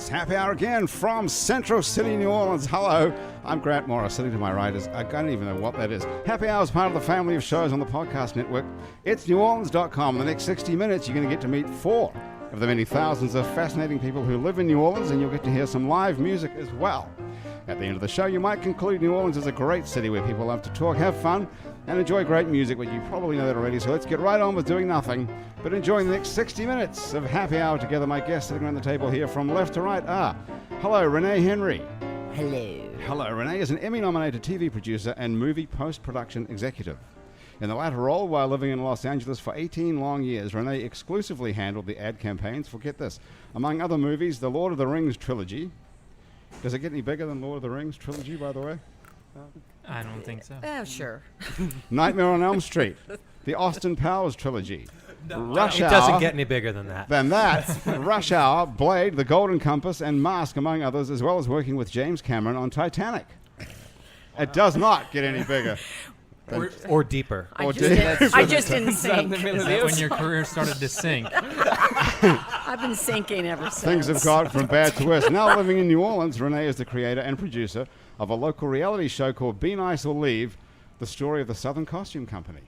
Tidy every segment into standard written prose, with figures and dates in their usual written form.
It's happy hour again from Central City, New Orleans. Hello, I'm Grant Morris. Sitting to my right is, I don't even know what that is. Happy hour is part of the family of shows on the podcast network. It's neworleans.com. In the next 60 minutes, you're going to get to meet 4 of the many thousands of fascinating people who live in New Orleans, and you'll get to hear some live music as well. At the end of the show, you might conclude New Orleans is a great city where people love to talk, have fun, and enjoy great music, but you probably know that already, so let's get right on with doing nothing but enjoying the next 60 minutes of happy hour together. My guests sitting around the table here from left to right are, hello, Renee Henry. Hello. Hello, Renee is an Emmy-nominated TV producer and movie post-production executive. In the latter role, while living in Los Angeles for 18 long years, Renee exclusively handled the ad campaigns for, get this, among other movies, the Lord of the Rings trilogy. Does it get any bigger than Lord of the Rings trilogy, by the way? I don't think so. Oh, sure. Nightmare on Elm Street, the Austin Powers trilogy. Rush It Hour. doesn't get any bigger than that. Than that, Rush Hour, Blade, The Golden Compass, and Mask, among others, as well as working with James Cameron on Titanic. It does not get any bigger. Or deeper. I just didn't sink. Is that when your career started to sink? I've been sinking ever since. Things have gone from bad to worse. Now living in New Orleans, Renee is the creator and producer of a local reality show called Be Nice or Leave, the story of the Southern Costume Company.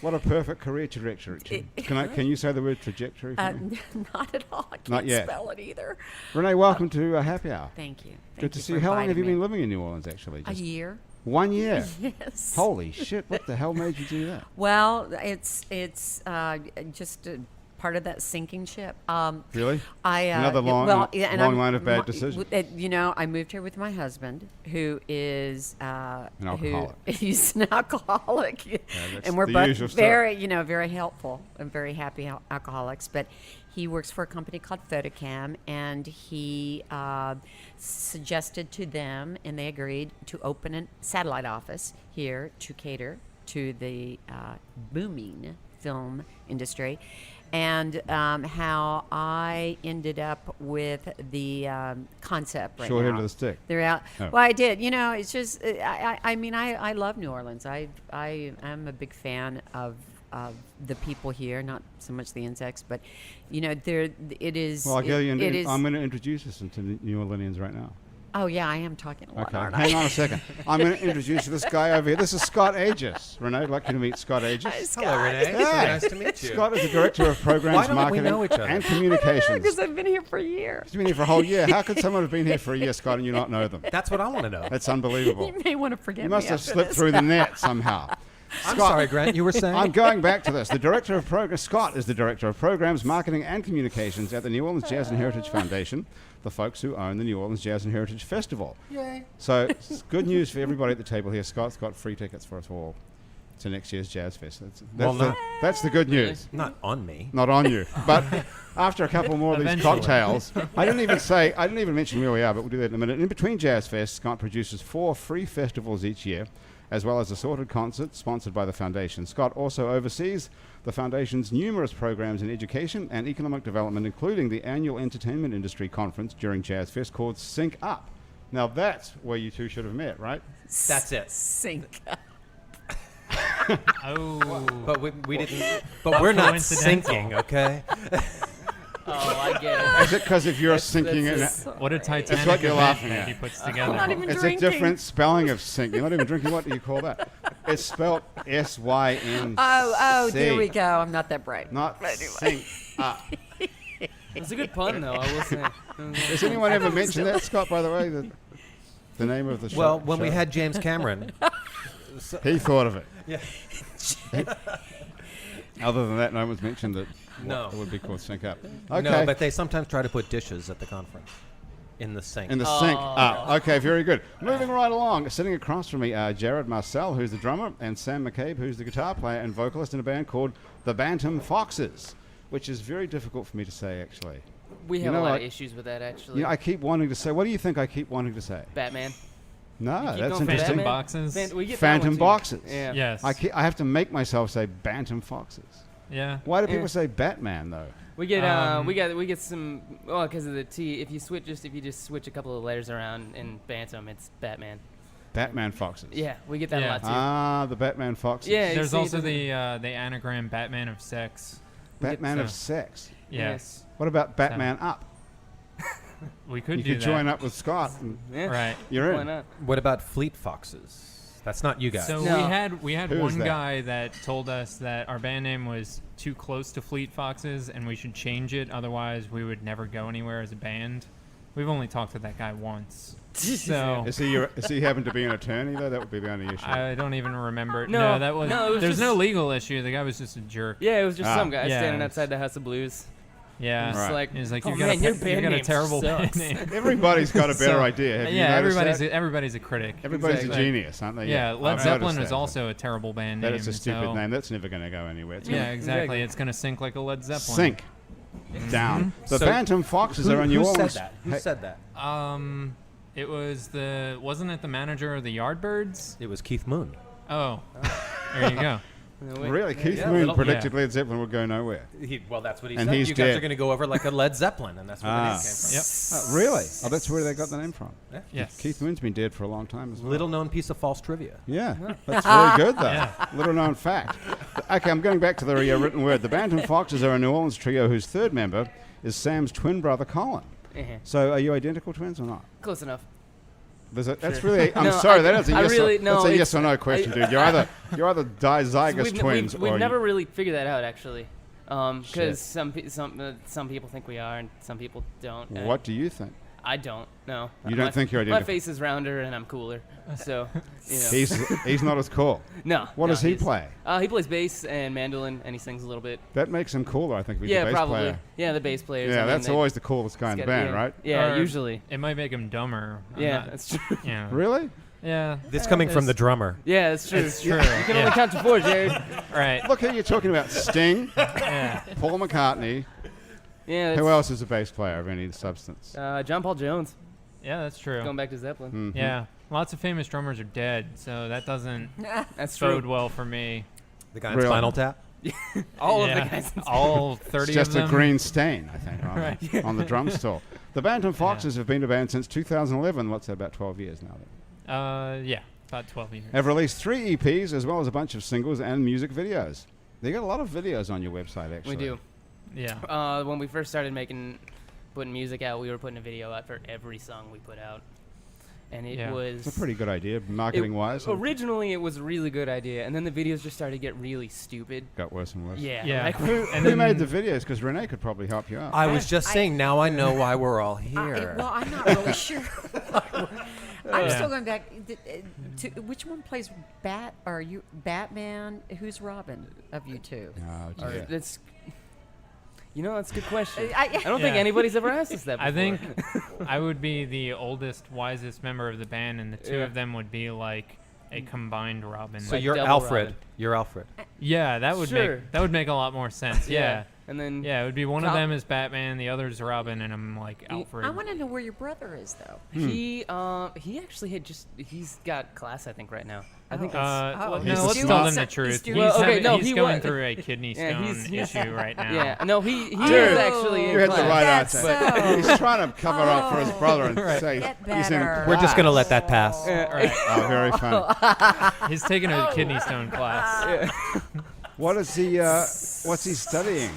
What a perfect career trajectory. Can you say the word trajectory for me? Not at all. I can't Not yet. spell it either. Renee, welcome to Happy Hour. Thank you. Good to see you. How long have you been living in New Orleans, actually? A year. 1 year? Yes. Holy shit, what the hell made you do that? Well, it's just a part of that sinking ship. Really? Another long line of bad decisions. I moved here with my husband, who is an alcoholic. He's an alcoholic, that's and we're the both usual stuff. very helpful and very happy alcoholics. But he works for a company called Photocam, and he suggested to them, and they agreed to open a satellite office here to cater to the booming film industry. And how I ended up with the concept right Short now. end of the stick. They're out. Oh. Well, I did. It's just, I love New Orleans. I am a big fan of the people here, not so much the insects, but, it is. Well, I'm it going to introduce us to New Orleanians right now. Oh, yeah, I am talking a lot, Okay, aren't I? hang on a second. I'm going to introduce you to this guy over here. This is Scott Aegis. Renee, I'd like you to meet Scott Aegis. Hi, Scott. Hello, Renee. Hey. Nice to meet you. Scott is the Director of Programs, Why don't we Marketing, know each other? and Communications. Because I've been here for a year. He's been here for a whole year. How could someone have been here for a year, Scott, and you not know them? That's what I want to know. That's unbelievable. You may want to forget You me must have after slipped this. through the net somehow. I'm sorry, Grant, you were saying? I'm going back to this. The Director of Programs, Scott is the Director of Programs, Marketing and Communications at the New Orleans Jazz and Heritage Foundation, the folks who own the New Orleans Jazz and Heritage Festival. Yay. So it's good news for everybody at the table here. Scott's got free tickets for us all to next year's Jazz Fest. That's the good news. Not on me. Not on you. But after a couple more of these Eventually. cocktails, I didn't even mention where we are, but we'll do that in a minute. In between Jazz Fest, Scott produces 4 free festivals each year, as well as assorted concerts sponsored by the Foundation. Scott also oversees the Foundation's numerous programs in education and economic development, including the annual entertainment industry conference during Jazz Fest called Sync Up. Now that's where you two should have met, right? That's it. Sink. Oh. But we didn't. But we're not Coincidental. sinking, okay? Oh, I get it. Is it because if you're sinking in it? What a Titanic what you're event laughing that at. he puts I'm together. not even It's drinking. a different spelling of sink. You're not even drinking. What do you call that? It's spelled S-Y-N-C. Oh, there we go. I'm not that bright. Not But anyway. sink up. It's a good pun, though, I will say. Has anyone ever mentioned that, Scott, by the way? The name of the show? Well, when we show? had James Cameron. He thought of it. Yeah. Other than that, no one's mentioned that No. it would be called Sync Up. Okay. No, but they sometimes try to put dishes at the conference in the sink. In the Sync Up. Okay, very good. Moving right along, sitting across from me, Jared Marcel, who's the drummer, and Sam McCabe, who's the guitar player and vocalist in a band called the Bantam Foxes, which is very difficult for me to say, actually. We have know a lot what? of issues with that, actually. I keep wanting to say. What do you think I keep wanting to say? Batman. No, You keep that's going for interesting. Phantom Batman? boxes. We get that Phantom one, too. boxes. Yeah. Yes. I have to make myself say Bantam Foxes. Yeah. Why do people Yeah. say Batman though? We get we get some because of the T. If you just switch a couple of letters around in Bantam, it's Batman. Batman Foxes. Yeah, we get that Yeah. a lot too. Ah, the Batman Foxes. Yeah, There's see, it also doesn't- the anagram Batman of Sex. Batman of so- Sex. Yeah. Yes. What about Batman Up? We could You do could that. join up with Scott. And Yeah. Right. you're Why in. not? What about Fleet Foxes? That's not you guys. So No. we had Who is one that? guy that told us that our band name was too close to Fleet Foxes and we should change it, otherwise we would never go anywhere as a band. We've only talked to that guy once. So Is he happen to be an attorney though? That would be the only issue. I don't even remember. No, that was no, it was there's no just- legal issue. The guy was just a jerk. Yeah, it was just Ah. some guy Yeah, standing it's- outside the House of Blues. Yeah. It's Right. like, He's like, oh you man, got your you band got a name terrible band sucks. name. Everybody's got a better So- idea. Have yeah, you noticed everybody's a critic. Everybody's Exactly. a genius, aren't they? Yeah, I've Led noticed Zeppelin that. is also a terrible band That name. is a stupid so- name. That's never going to go anywhere. It's Yeah, gonna exactly. It's gonna sink like a Led Zeppelin. sink down. The So Bantam Foxes are on New who Orleans. said that? Who Hey, said that? It was wasn't it the manager of the Yardbirds? It was Keith Moon. Oh, there you go. No, wait. Really, Keith Yeah, Moon little- predicted yeah. Led Zeppelin would go nowhere. Well, that's what he And said. he's You guys dead. are going to go over like a Led Zeppelin, and that's where the name Ah. came from. Yep. Really? Oh, that's where they got the name from. Yes. Keith Moon's been dead for a long time as well. Little known piece of false trivia. Yeah, that's very good though. Yeah. Little known fact. Okay, I'm going back to the written word. The Bantam Foxes are a New Orleans trio whose third member is Sam's twin brother Colin. So are you identical twins or not? Close enough. That's really. I'm No, sorry. I- That is a I yes. really- or, no, that's a it's- yes or no question, dude. You're either dizygous We've, twins we've or never really figured that out actually, Shit. because some people think we are and some people don't. and What do you think? I don't. No. You don't My- think you're My identical? face is rounder and I'm cooler, so you know. He's not as cool. No. What no, does he he's- play? He plays bass and mandolin and he sings a little bit. That makes him cooler, I think. If he's Yeah, a bass probably. player. Yeah, the bass players. Yeah, I mean, that's they- always the coolest guy in the it's got- band, yeah. right? Yeah, Or usually. It might make him dumber. I'm Yeah, not- that's true. Yeah. Really? Yeah. This coming from the drummer. Yeah, that's true. It's true. You can only Yeah. count to 4, Jared. Right. Look who you're talking about. Sting, Yeah. Paul McCartney. Yeah. Who else is a bass player of any substance? John Paul Jones. Yeah, that's true. Going back to Zeppelin. Mhm. Yeah. Lots of famous drummers are dead, so that doesn't That's bode true. well for me. The guy in Really? Spinal Tap. All of Yeah. the guys. All It's 30 just of a them. green stain, I think, on, Right. on the drum stool. The Bantam Foxes have been a band since 2011. What's that, about 12 years now? Then? Yeah, about 12 years. Have released 3 EPs as well as a bunch of singles and music videos. They got a lot of videos on your website, actually. We do. Yeah. When we first started putting music out, we were putting a video out for every song we put out. And it Yeah. was... It's a pretty good idea, marketing-wise. Originally, it was a really good idea, and then the videos just started to get really stupid. Got worse and worse. Yeah. Yeah. Like, And Who then made the videos? Because Renee could probably help you out. I was just I- saying, now I know why we're all here. Well, I'm not really sure. I'm Yeah. still going back to which one plays Batman? Who's Robin of you two? Oh, or dear. that's... You know, that's a good question. I- I don't think Yeah. anybody's ever asked us that before. I think I would be the oldest, wisest member of the band, and the two Yeah. of them would be like a combined Robin. So Like you're double Alfred. Robin. You're Alfred. Yeah, that would Sure. make a lot more sense. Yeah. And then... Yeah, it would be one of Cal- them is Batman, the other's Robin, and I'm like Alfred. I want to know where your brother is, though. He actually he's got class, I think, right now. I think Oh. that's... Oh, no, he's let's doing tell them some- the he's truth. doing Well, okay, having- no, he's he going wa- through a kidney Yeah, stone he's- issue right now. Yeah, no, he is Dude, actually in you had the class. right That's answer. so. He's trying to cover up for his brother and say Get he's in better. We're just going to class. let that pass. Right. Oh, very funny. He's taking a kidney stone class. What is he? What's he studying?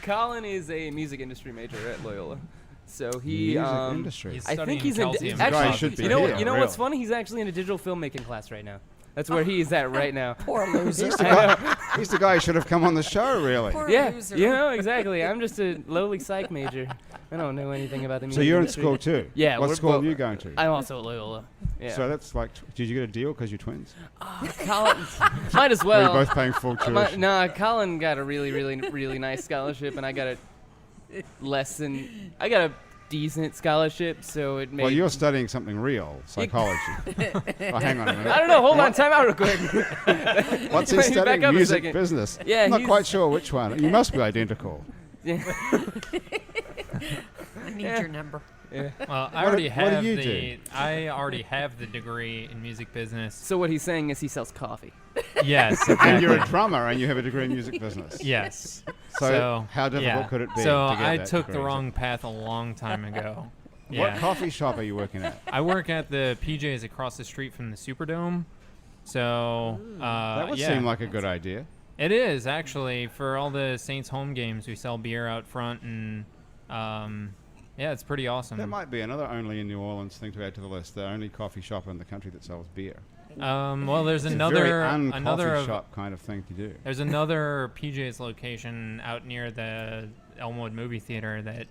Colin is a music industry major at Loyola. So he Music industry. He's I studying think he's in calcium Guy actually should be you know here, you know what's really. funny? He's actually in a digital filmmaking class right now. That's where he is at right now. Poor loser. He's the guy who should have come on the show, really. Poor Yeah, loser. you know exactly. I'm just a lowly psych major. I don't know anything about the So music you're in industry. school too? Yeah, What we're school are both- you going to? I'm also at Loyola. Yeah. So that's like, did you get a deal because you're twins? Colin, might as Or well. are you both paying full tuition? Nah, Colin got a really nice scholarship, and I got I got a decent scholarship, so it made. Well, you're studying something real, psychology. Oh, hang on a minute. I don't know. Hold on, time out real quick. What's he Wait, back studying? up a Music second. business. Yeah, I'm not he's- quite sure which one. You must be identical. I need your number. Well, I What already do- what do have you the do? I already have the degree in music business. So what he's saying is he sells coffee. Yes. And you're a exactly. drummer and you have a degree in music business. Yes. So, how difficult yeah. could it be? So to get I that took the degree? wrong path a long time ago. What Yeah. coffee shop are you working at? I work at the PJs across the street from the Superdome. So That would yeah. seem like a good idea. It is actually for all the Saints home games. We sell beer out front, and Yeah, it's pretty awesome. That might be another only in New Orleans thing to add to the list. The only coffee shop in the country that sells beer. Well, there's It's another a very another coffee shop kind of thing to do. There's another PJ's location out near the Elmwood movie theater that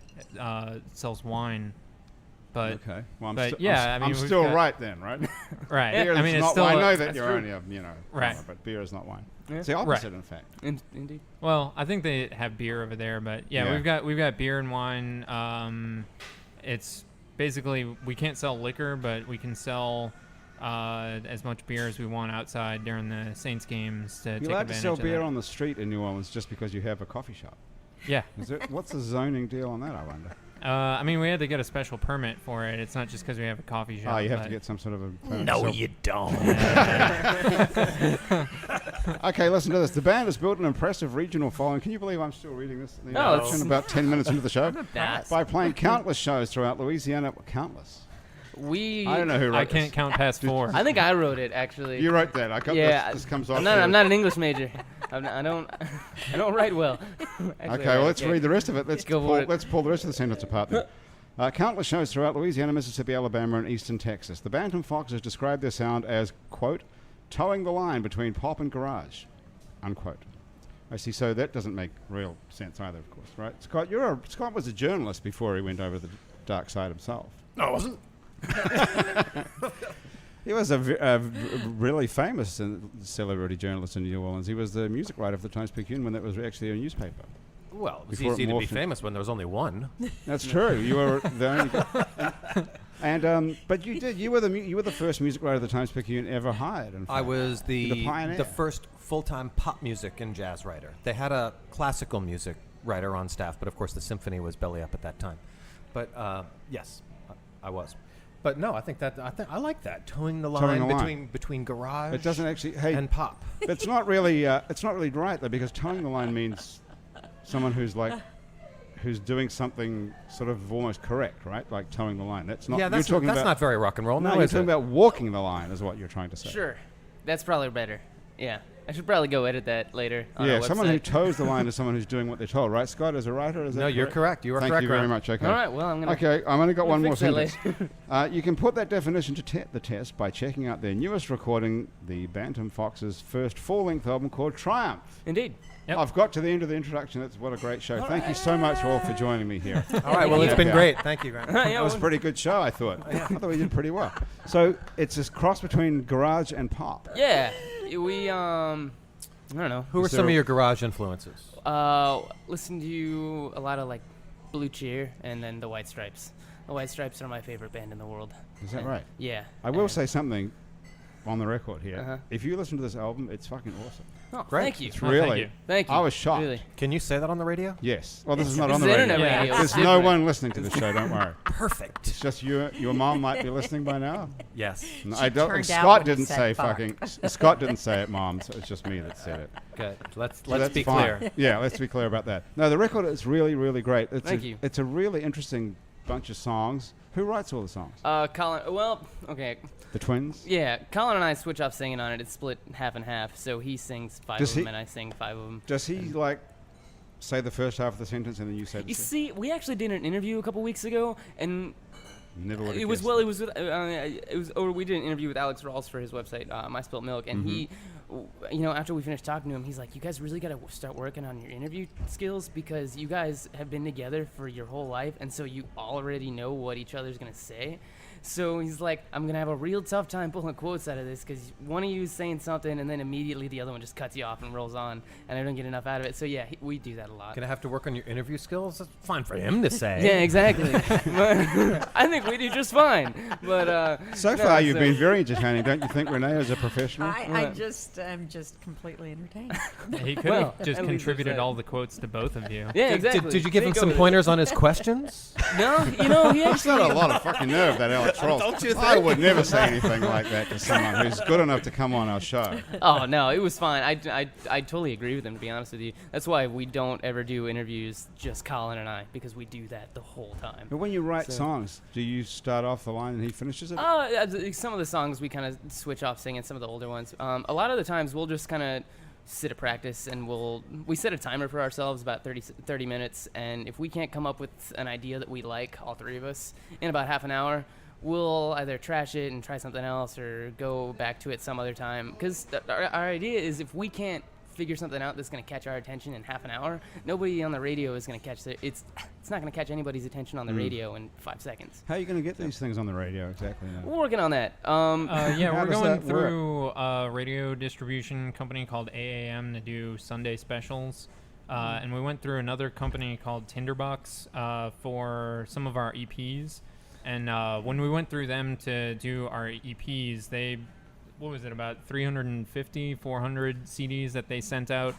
sells wine. But okay, well, yeah, I'm still right then, right? right. Beer I mean, is it's not still wine. I know that you're true. only a Right. but beer is not wine. Yeah. It's the opposite, Right. in fact. Indeed. Well, I think they have beer over there, but yeah, Yeah. we've got beer and wine. It's basically we can't sell liquor, but we can sell as much beer as we want outside during the Saints games to You're take allowed to advantage sell of beer that. on the street in New Orleans just because you have a coffee shop. Yeah. What's the zoning deal on that, I wonder? I mean, we had to get a special permit for it. It's not just because we have a coffee shop. Oh, you have but to get some sort of a permit. No, So- you don't. Okay, listen to this. The band has built an impressive regional following. Can you believe I'm still reading this? The No, introduction it's- about 10 minutes into the show. That. By playing countless shows throughout Louisiana. Countless. I don't know who wrote I can't this. count past 4. I think I wrote it actually. You wrote that. I got this comes off. I'm not an English major. I don't write well. Actually, Okay, well, let's read the rest of it. Go for it. Let's pull the rest of the sentence apart then. Countless shows throughout Louisiana, Mississippi, Alabama, and eastern Texas. The Bantam Foxes described their sound as, quote, towing the line between pop and garage, unquote. I see, so that doesn't make real sense either, of course, right? Scott was a journalist before he went over the dark side himself. No, it wasn't. He was a really famous celebrity journalist in New Orleans. He was the music writer for the Times-Picayune when that was actually a newspaper. Well, it was Before it easy to be morphed in- famous when there was only one. That's true. You were the only. And but you were the first music writer the Times-Picayune ever hired. In fact. I was The pioneer. the first full-time pop music and jazz writer. They had a classical music writer on staff, but of course the symphony was belly up at that time. But yes, I was. But no, I like that towing the line between garage. It doesn't actually. Hey, and pop. it's not really. It's not really right though, because towing the line means someone who's doing something sort of almost correct, right? Like towing the line. That's not. Yeah, that's you're talking about, not very rock and roll. No, now, you're is talking it? about walking the line, is what you're trying to say. Sure, that's probably better. Yeah, I should probably go edit that later. On Yeah, our someone who website. toes the line is someone who's doing what they're told, right? Scott, as a writer, is that No, you're correct. You are Thank correct. you very Grant. much. Okay. All right, well, I'm gonna. Okay, I've only got one more fix that sentence. You can put that definition to the test by checking out their newest recording, the Bantam Fox's first full-length album called Triumph. Indeed. Yep. I've got to the end of the introduction. That's what a great show. Thank you so much all for joining me here. All right. Well, it's been Yeah. great. Thank you, Grant. It was a pretty good show, I thought. I thought we did pretty well. So it's this cross between garage and pop. Yeah, we I don't know. Who are Is some there- of your garage influences? Listen to a lot of like Blue Cheer and then the White Stripes. The White Stripes are my favorite band in the world. Is that And- right? Yeah. I will and- say something on the record here. Uh-huh. If you listen to this album, it's fucking awesome. Oh, Great. thank you. It's Oh, really. thank you. Thank you. I was shocked. Really. Can you say that on the radio? Yes. Well, this is not This on the is radio. internet radio. There's It's no different. one listening to the show. Don't worry. Perfect. It's just your mom might be listening by now. Yes. No, She I don't. turned out Scott when you didn't said say fuck. fucking. Scott didn't say it, Mom. So it's just me that said it. Good. Let's So that's be fine. clear. Yeah, let's be clear about that. No, the record is really, really great. It's Thank you. It's a really interesting bunch of songs. Who writes all the songs? Colin. Well, okay. The twins. Yeah, Colin and I switch off singing on it. It's split half and half. So he sings 5 Does of them he- and I sing 5 of them. Does he like say the first half of the sentence and then you say the You second? see, we actually did an interview a couple weeks ago, and Never would have it was guessed well. that. It was with it was. Or we did an interview with Alex Rawls for his website, My Spilt Milk, and he, after we finished talking to him, he's like, "You guys really got to start working on your interview skills because you guys have been together for your whole life, and so you already know what each other's gonna say." So he's like, "I'm gonna have a real tough time pulling quotes out of this because one of you is saying something, and then immediately the other one just cuts you off and rolls on, and I don't get enough out of it." So yeah, we do that a lot. Gonna have to work on your interview skills. That's fine for him to say. Yeah, exactly. But I think we do just fine. But So no, far, you've so- been very entertaining. Don't you think, Renee, as a professional? I'm just completely entertained. He could Well, have just at least contributed there's that. all the quotes to both of you. Yeah, exactly. Did you give him Think some of it. pointers on his questions? No, he He's got a lot of fucking nerve, that Alex Ross. Don't you think? I would never say anything like that to someone who's good enough to come on our show. Oh no, it was fine. I totally agree with him, to be honest with you. That's why we don't ever do interviews, just Colin and I, because we do that the whole time. But when you write So- songs, do you start off the line and he finishes it? Some of the songs we kind of switch off singing, some of the older ones. A lot of the times we'll just kind of sit at practice, and we set a timer for ourselves about 30 minutes, and if we can't come up with an idea that we like, all three of us, in about half an hour, we'll either trash it and try something else or go back to it some other time. Because our idea is if we can't figure something out that's going to catch our attention in half an hour, nobody on the radio is going to catch it's not going to catch anybody's attention on the radio in 5 seconds. How are you going to get these things on the radio exactly now? We're working on that. Yeah, How we're does going that work? through a radio distribution company called AAM to do Sunday specials. And we went through another company called Tinderbox for some of our EPs. And when we went through them to do our EPs, what was it, about 350, 400 CDs that they sent out.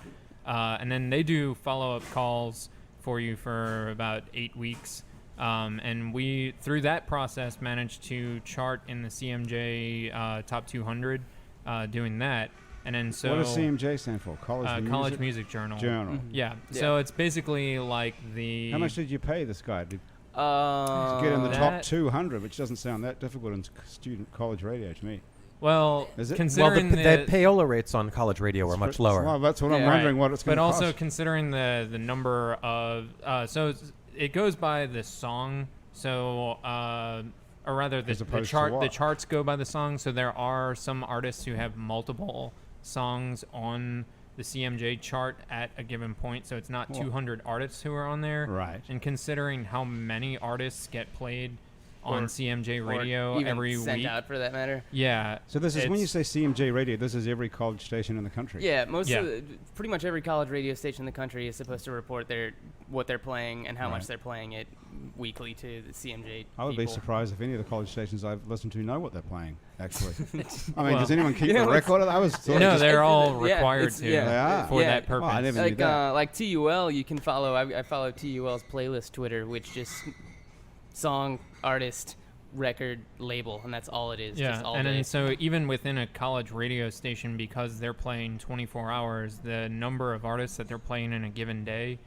And then they do follow-up calls for you for about 8 weeks. And we, through that process, managed to chart in the CMJ Top 200 doing that. And then so... What does CMJ stand for? College Music Journal. Journal. Yeah. So it's basically like the... How much did you pay this guy to get To in the top that- 200, which doesn't sound that difficult in student college radio to me. Well, Is it? considering the payola rates on college radio were much lower. Well, that's what I'm Yeah. wondering what it's going but to cost. also considering the number of it goes by the song, so or rather As the opposed to chart. The what? charts go by the song, so there are some artists who have multiple songs on the CMJ chart at a given point, so it's not Well, 200 artists who are on there. Right. And considering how many artists get played on Or- CMJ or radio even every sent week, out for that matter. yeah. So this is when you it's- say CMJ radio, this is every college station in the country. Yeah, Yeah. pretty much every college radio station in the country is supposed to report what they're playing and how Right. much they're playing it weekly to the CMJ. I would be people. surprised if any of the college stations I've listened to know what they're playing, actually. I mean, Well, does anyone keep you know, the record of that? I was thought No, just- they're all Yeah, required it's- to yeah. They are. for Yeah. that purpose. Well, I never knew Like that. like TUL, you can follow. I follow TUL's playlist Twitter, which just song, artist, record, label, and that's all it is. Yeah, just all and day. then so even within a college radio station, because they're playing 24 hours, the number of artists that they're playing in a given day,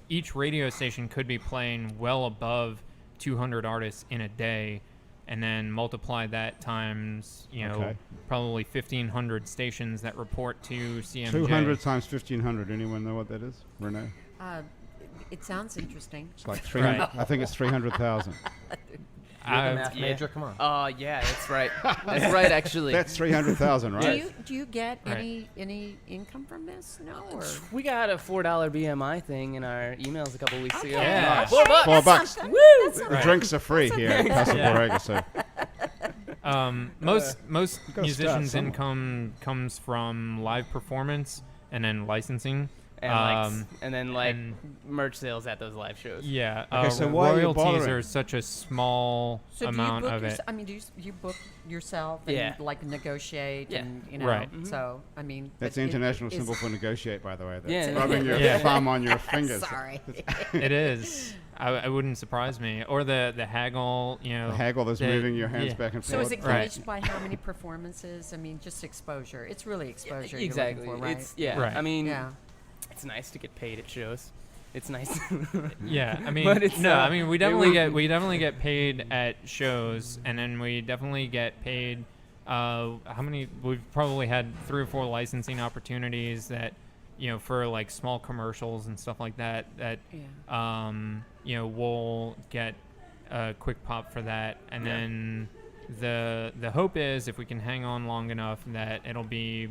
each radio station could be playing well above 200 artists in a day, and then multiply that times, Okay. probably 1,500 stations that report to CMJ. 200 times 1,500. Anyone know what that is? Renee? It sounds interesting. It's like 300. Right. I think it's 300,000. You're the Uh, math yeah. major, come on. Yeah, that's right. That's right, actually. That's 300,000, right? Do you get Right. any income from this? No. Or? We got a $4 BMI thing in our emails a couple weeks ago. Yeah. $4. $4. Woo! The Right. drinks are free here at Casa Yeah. Borrega, so Most gotta start musicians' somewhere. income comes from live performance and then licensing. And then and- merch sales at those live shows. Yeah. Okay, so why are you royalties bothering? are such a small So amount do you book of it. I mean, you book yourself and Yeah. like negotiate Yeah. and Right. So I mean, that's but the it international is- symbol for negotiate, by the way. That's Yeah. rubbing your Yeah. thumb on your fingers. Sorry. It is. I wouldn't surprise me. Or the haggle, The haggle that's the- moving your hands yeah. back and So forth. is it Right. gauged by how many performances? I mean, just exposure. It's really exposure. Exactly. You're looking for, right? It's yeah. Right. I mean, Yeah. it's nice to get paid at shows. It's nice. Yeah, I mean, But it's, no, I mean, we it definitely would- get paid at shows, and then we definitely get paid. How many? We've probably had 3 or 4 licensing opportunities that, for like small commercials and stuff like that. That Yeah. we'll get a quick pop for that, and then the hope is if we can hang on long enough that it'll be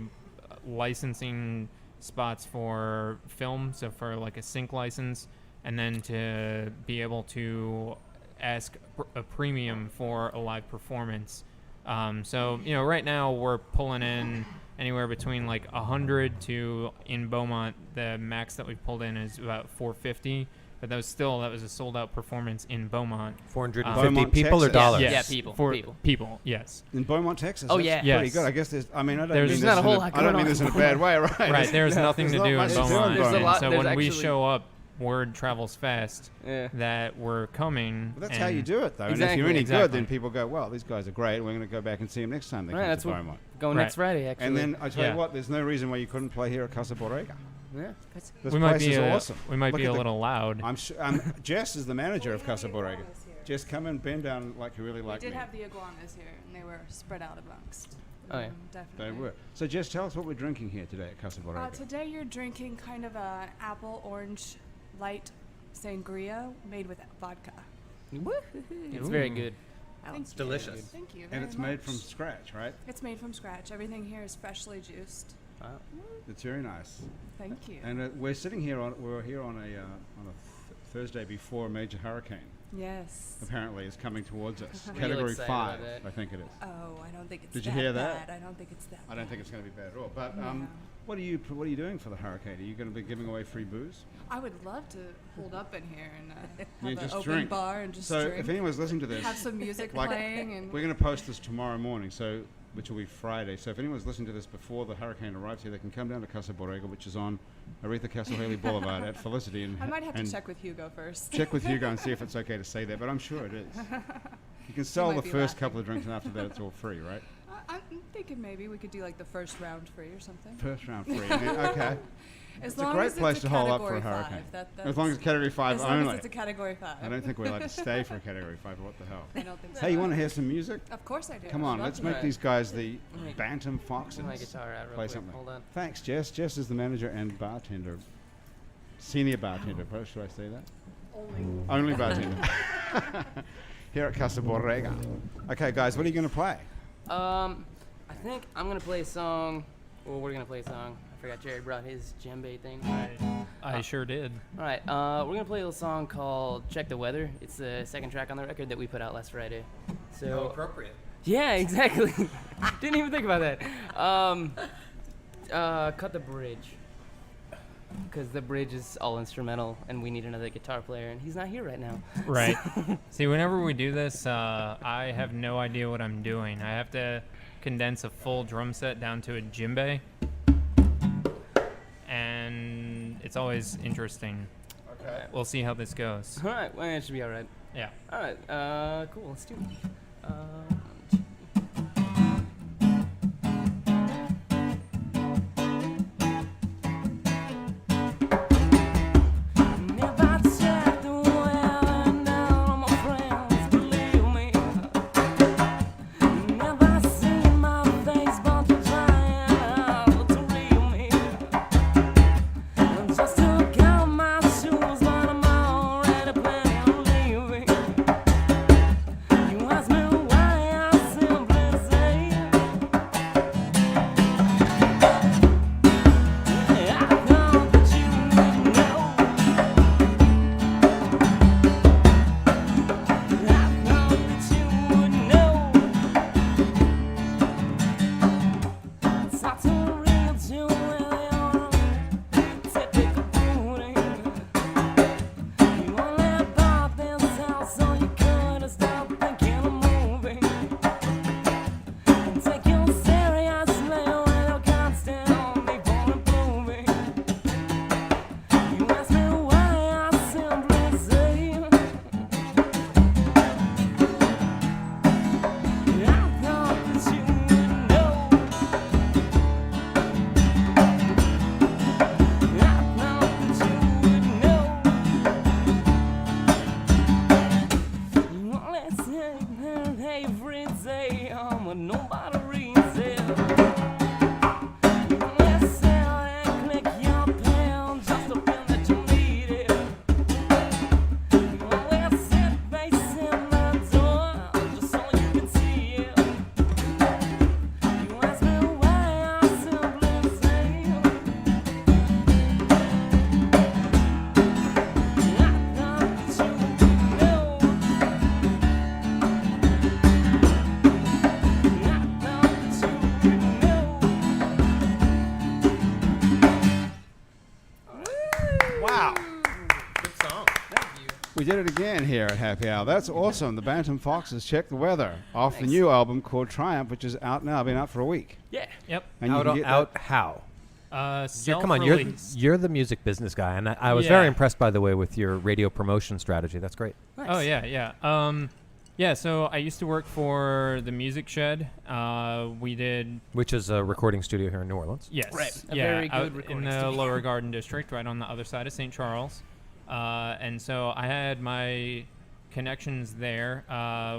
licensing spots for film, so for like a sync license, and then to be able to ask a premium for a live performance. So right now we're pulling in anywhere between like 100 to, in Beaumont, the max that we've pulled in is about 450. But that was a sold out performance in Beaumont. 450 Beaumont, people or Texas. dollars? Yeah, Yes, people, for people. people, yes. In Beaumont, Texas. Oh, that's yeah. pretty Yes. good. I guess I don't There's mean not this a whole in lot I don't going mean on. this in a bad way, right? Right, there's nothing to not do in much to do in Beaumont. There's a Beaumont. lot- So there's when we actually- show up, word travels fast Yeah. that we're coming. Well, that's how you do it, though. And if Exactly. you're any good, Exactly. then people go, well, these guys are great. We're going to go back and see them next time they Right, come that's to what Beaumont. going Right. next Friday actually. And then I tell Yeah. you what, there's no reason why you couldn't play here at Casa Borrega. yeah. It's- This We might place be is a, awesome. we might Look be at a the- little loud. Jess is the manager of Casa Borrega. Jess, come and bend down like you really We like did me. have the iguanas here, and they were spread out amongst. Oh, yeah. Definitely. They were. So just tell us what we're drinking here today at Casa Borrega. Today you're drinking kind of a apple orange light sangria made with vodka. It's very good. Thank you. delicious. Thank you. And very it's made from much. scratch, right? It's made from scratch. Everything here is freshly juiced. Wow. It's very nice. Thank you. And we're sitting here we're here on a Thursday before a major hurricane. Yes. Apparently is coming towards us. Real Category excited 5, about that. I think it is. Oh, I don't think it's Did you that hear that? bad. I don't think it's that I don't think it's going to be bad at all. But No. what are you doing for the hurricane? Are you going to be giving away free booze? I would love to hold up in here and Yeah, have an just open drink. bar and just So drink. if anyone's listening to this, have some music like, playing and we're going to post this tomorrow morning, which will be Friday. So if anyone's listening to this before the hurricane arrives here, they can come down to Casa Borrega, which is on Aretha Castle Haley Boulevard at Felicity. And I might have to and check with Hugo first. check with Hugo and see if it's okay to say that, but I'm sure it is. You can sell might the be first laughing. couple of drinks, and after that, it's all free, right? I'm thinking maybe we could do like the first round free or something. First round free. Okay. As It's a long great as it's place a to hold up for a category five, hurricane. that's- As long as it's Category 5 as long only. as it's a category 5. I don't think we're allowed to stay for a Category 5. What the hell? I don't think so. Hey, you want to hear some music? Of course I do. Come on, I'd let's love make Right. these guys the Let me- Bantam Foxes. Get my guitar out real Play quick. something. Hold on. Thanks, Jess. Jess is the manager and bartender. Senior bartender. Should I say that? Only bartender. Here at Casa Borrega. Okay, guys, what are you going to play? I think I'm gonna play a song. Well, we're gonna play a song. I forgot Jerry brought his djembe thing. I sure did. All right, we're gonna play a little song called "Check the Weather." It's the second track on the record that we put out last Friday. So appropriate. yeah, exactly. Didn't even think about that. Cut the bridge, because the bridge is all instrumental, and we need another guitar player, and he's not here right now. Right. See, whenever we do this, I have no idea what I'm doing. I have to condense a full drum set down to a djembe, and it's always interesting. Okay. We'll see how this goes. All right, well, it should be all right. Yeah. All right, cool. Let's do it. Never check the weather, now my friends, believe me. Never seen my face, but they're trying to read me. Just took out my shoes, but I'm already planning on leaving. You ask me why, I simply say I thought that you would know. I thought that you would know. It's not too real to your typical booty. You only bought this house so you could stop thinking of moving. And take you seriously when you're constantly for improving. You ask me why, I simply say I thought that you would know. I thought that you would know. You only say that every day, but nobody reads it. You only sell and click your pen just to feel that you need it. You only sit facing the door just so you can see it. You ask me why, I simply say I thought that you would know. Wow. Good song. We did it again here at Happy Hour. That's awesome. The Bantam Foxes, Check the Weather, off the new album called Triumph, which is out now, been out for a week. Yeah. Yep. And you can get Out how? Come on, Self-released. you're the music business guy, and I was Yeah. very impressed, by the way, with your radio promotion strategy. That's great. Oh yeah, yeah. Yeah. So I used to work for the Music Shed. We did Which is a recording studio here in New Orleans. yes, Right, a yeah, very out good recording in the studio. Lower Garden District, right on the other side of St. Charles. And so I had my connections there.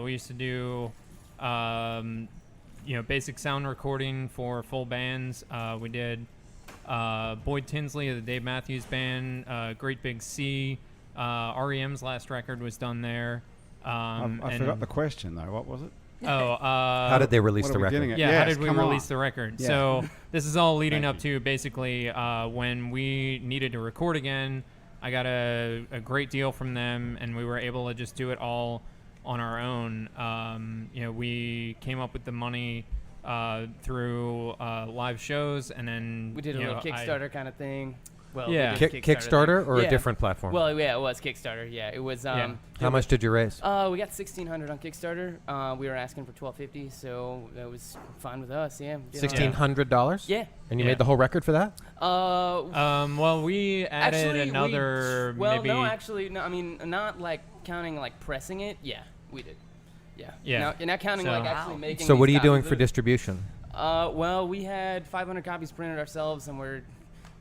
We used to do basic sound recording for full bands. We did Boyd Tinsley of the Dave Matthews Band, Great Big Sea. REM's last record was done there. I forgot the question though. What was it? How did they release what the are we record? getting at? Yeah, Yes, how did we come release on. the record? Yeah. So this is all leading Thank up to basically when we needed to record again. I got a great deal from them, and we were able to just do it all on our own. We came up with the money through live shows, and then We did a little Kickstarter kind of thing. Well, Yeah. we did a Kickstarter or Yeah. a different platform? Well, yeah, it was Kickstarter. Yeah, it was. Yeah. How much did you raise? We got $1,600 on Kickstarter. We were asking for $1,250, so that was fine with us. Yeah. $1,600? Yeah. And you Yeah. made the whole record for that? Well, we added Actually, another maybe. no, actually, no. I mean, not like counting like pressing it. Yeah, we did. Yeah. Yeah. Not counting So- like Wow. actually making. So what are these you doing copies for of it. distribution? Well, we had 500 copies printed ourselves, and we're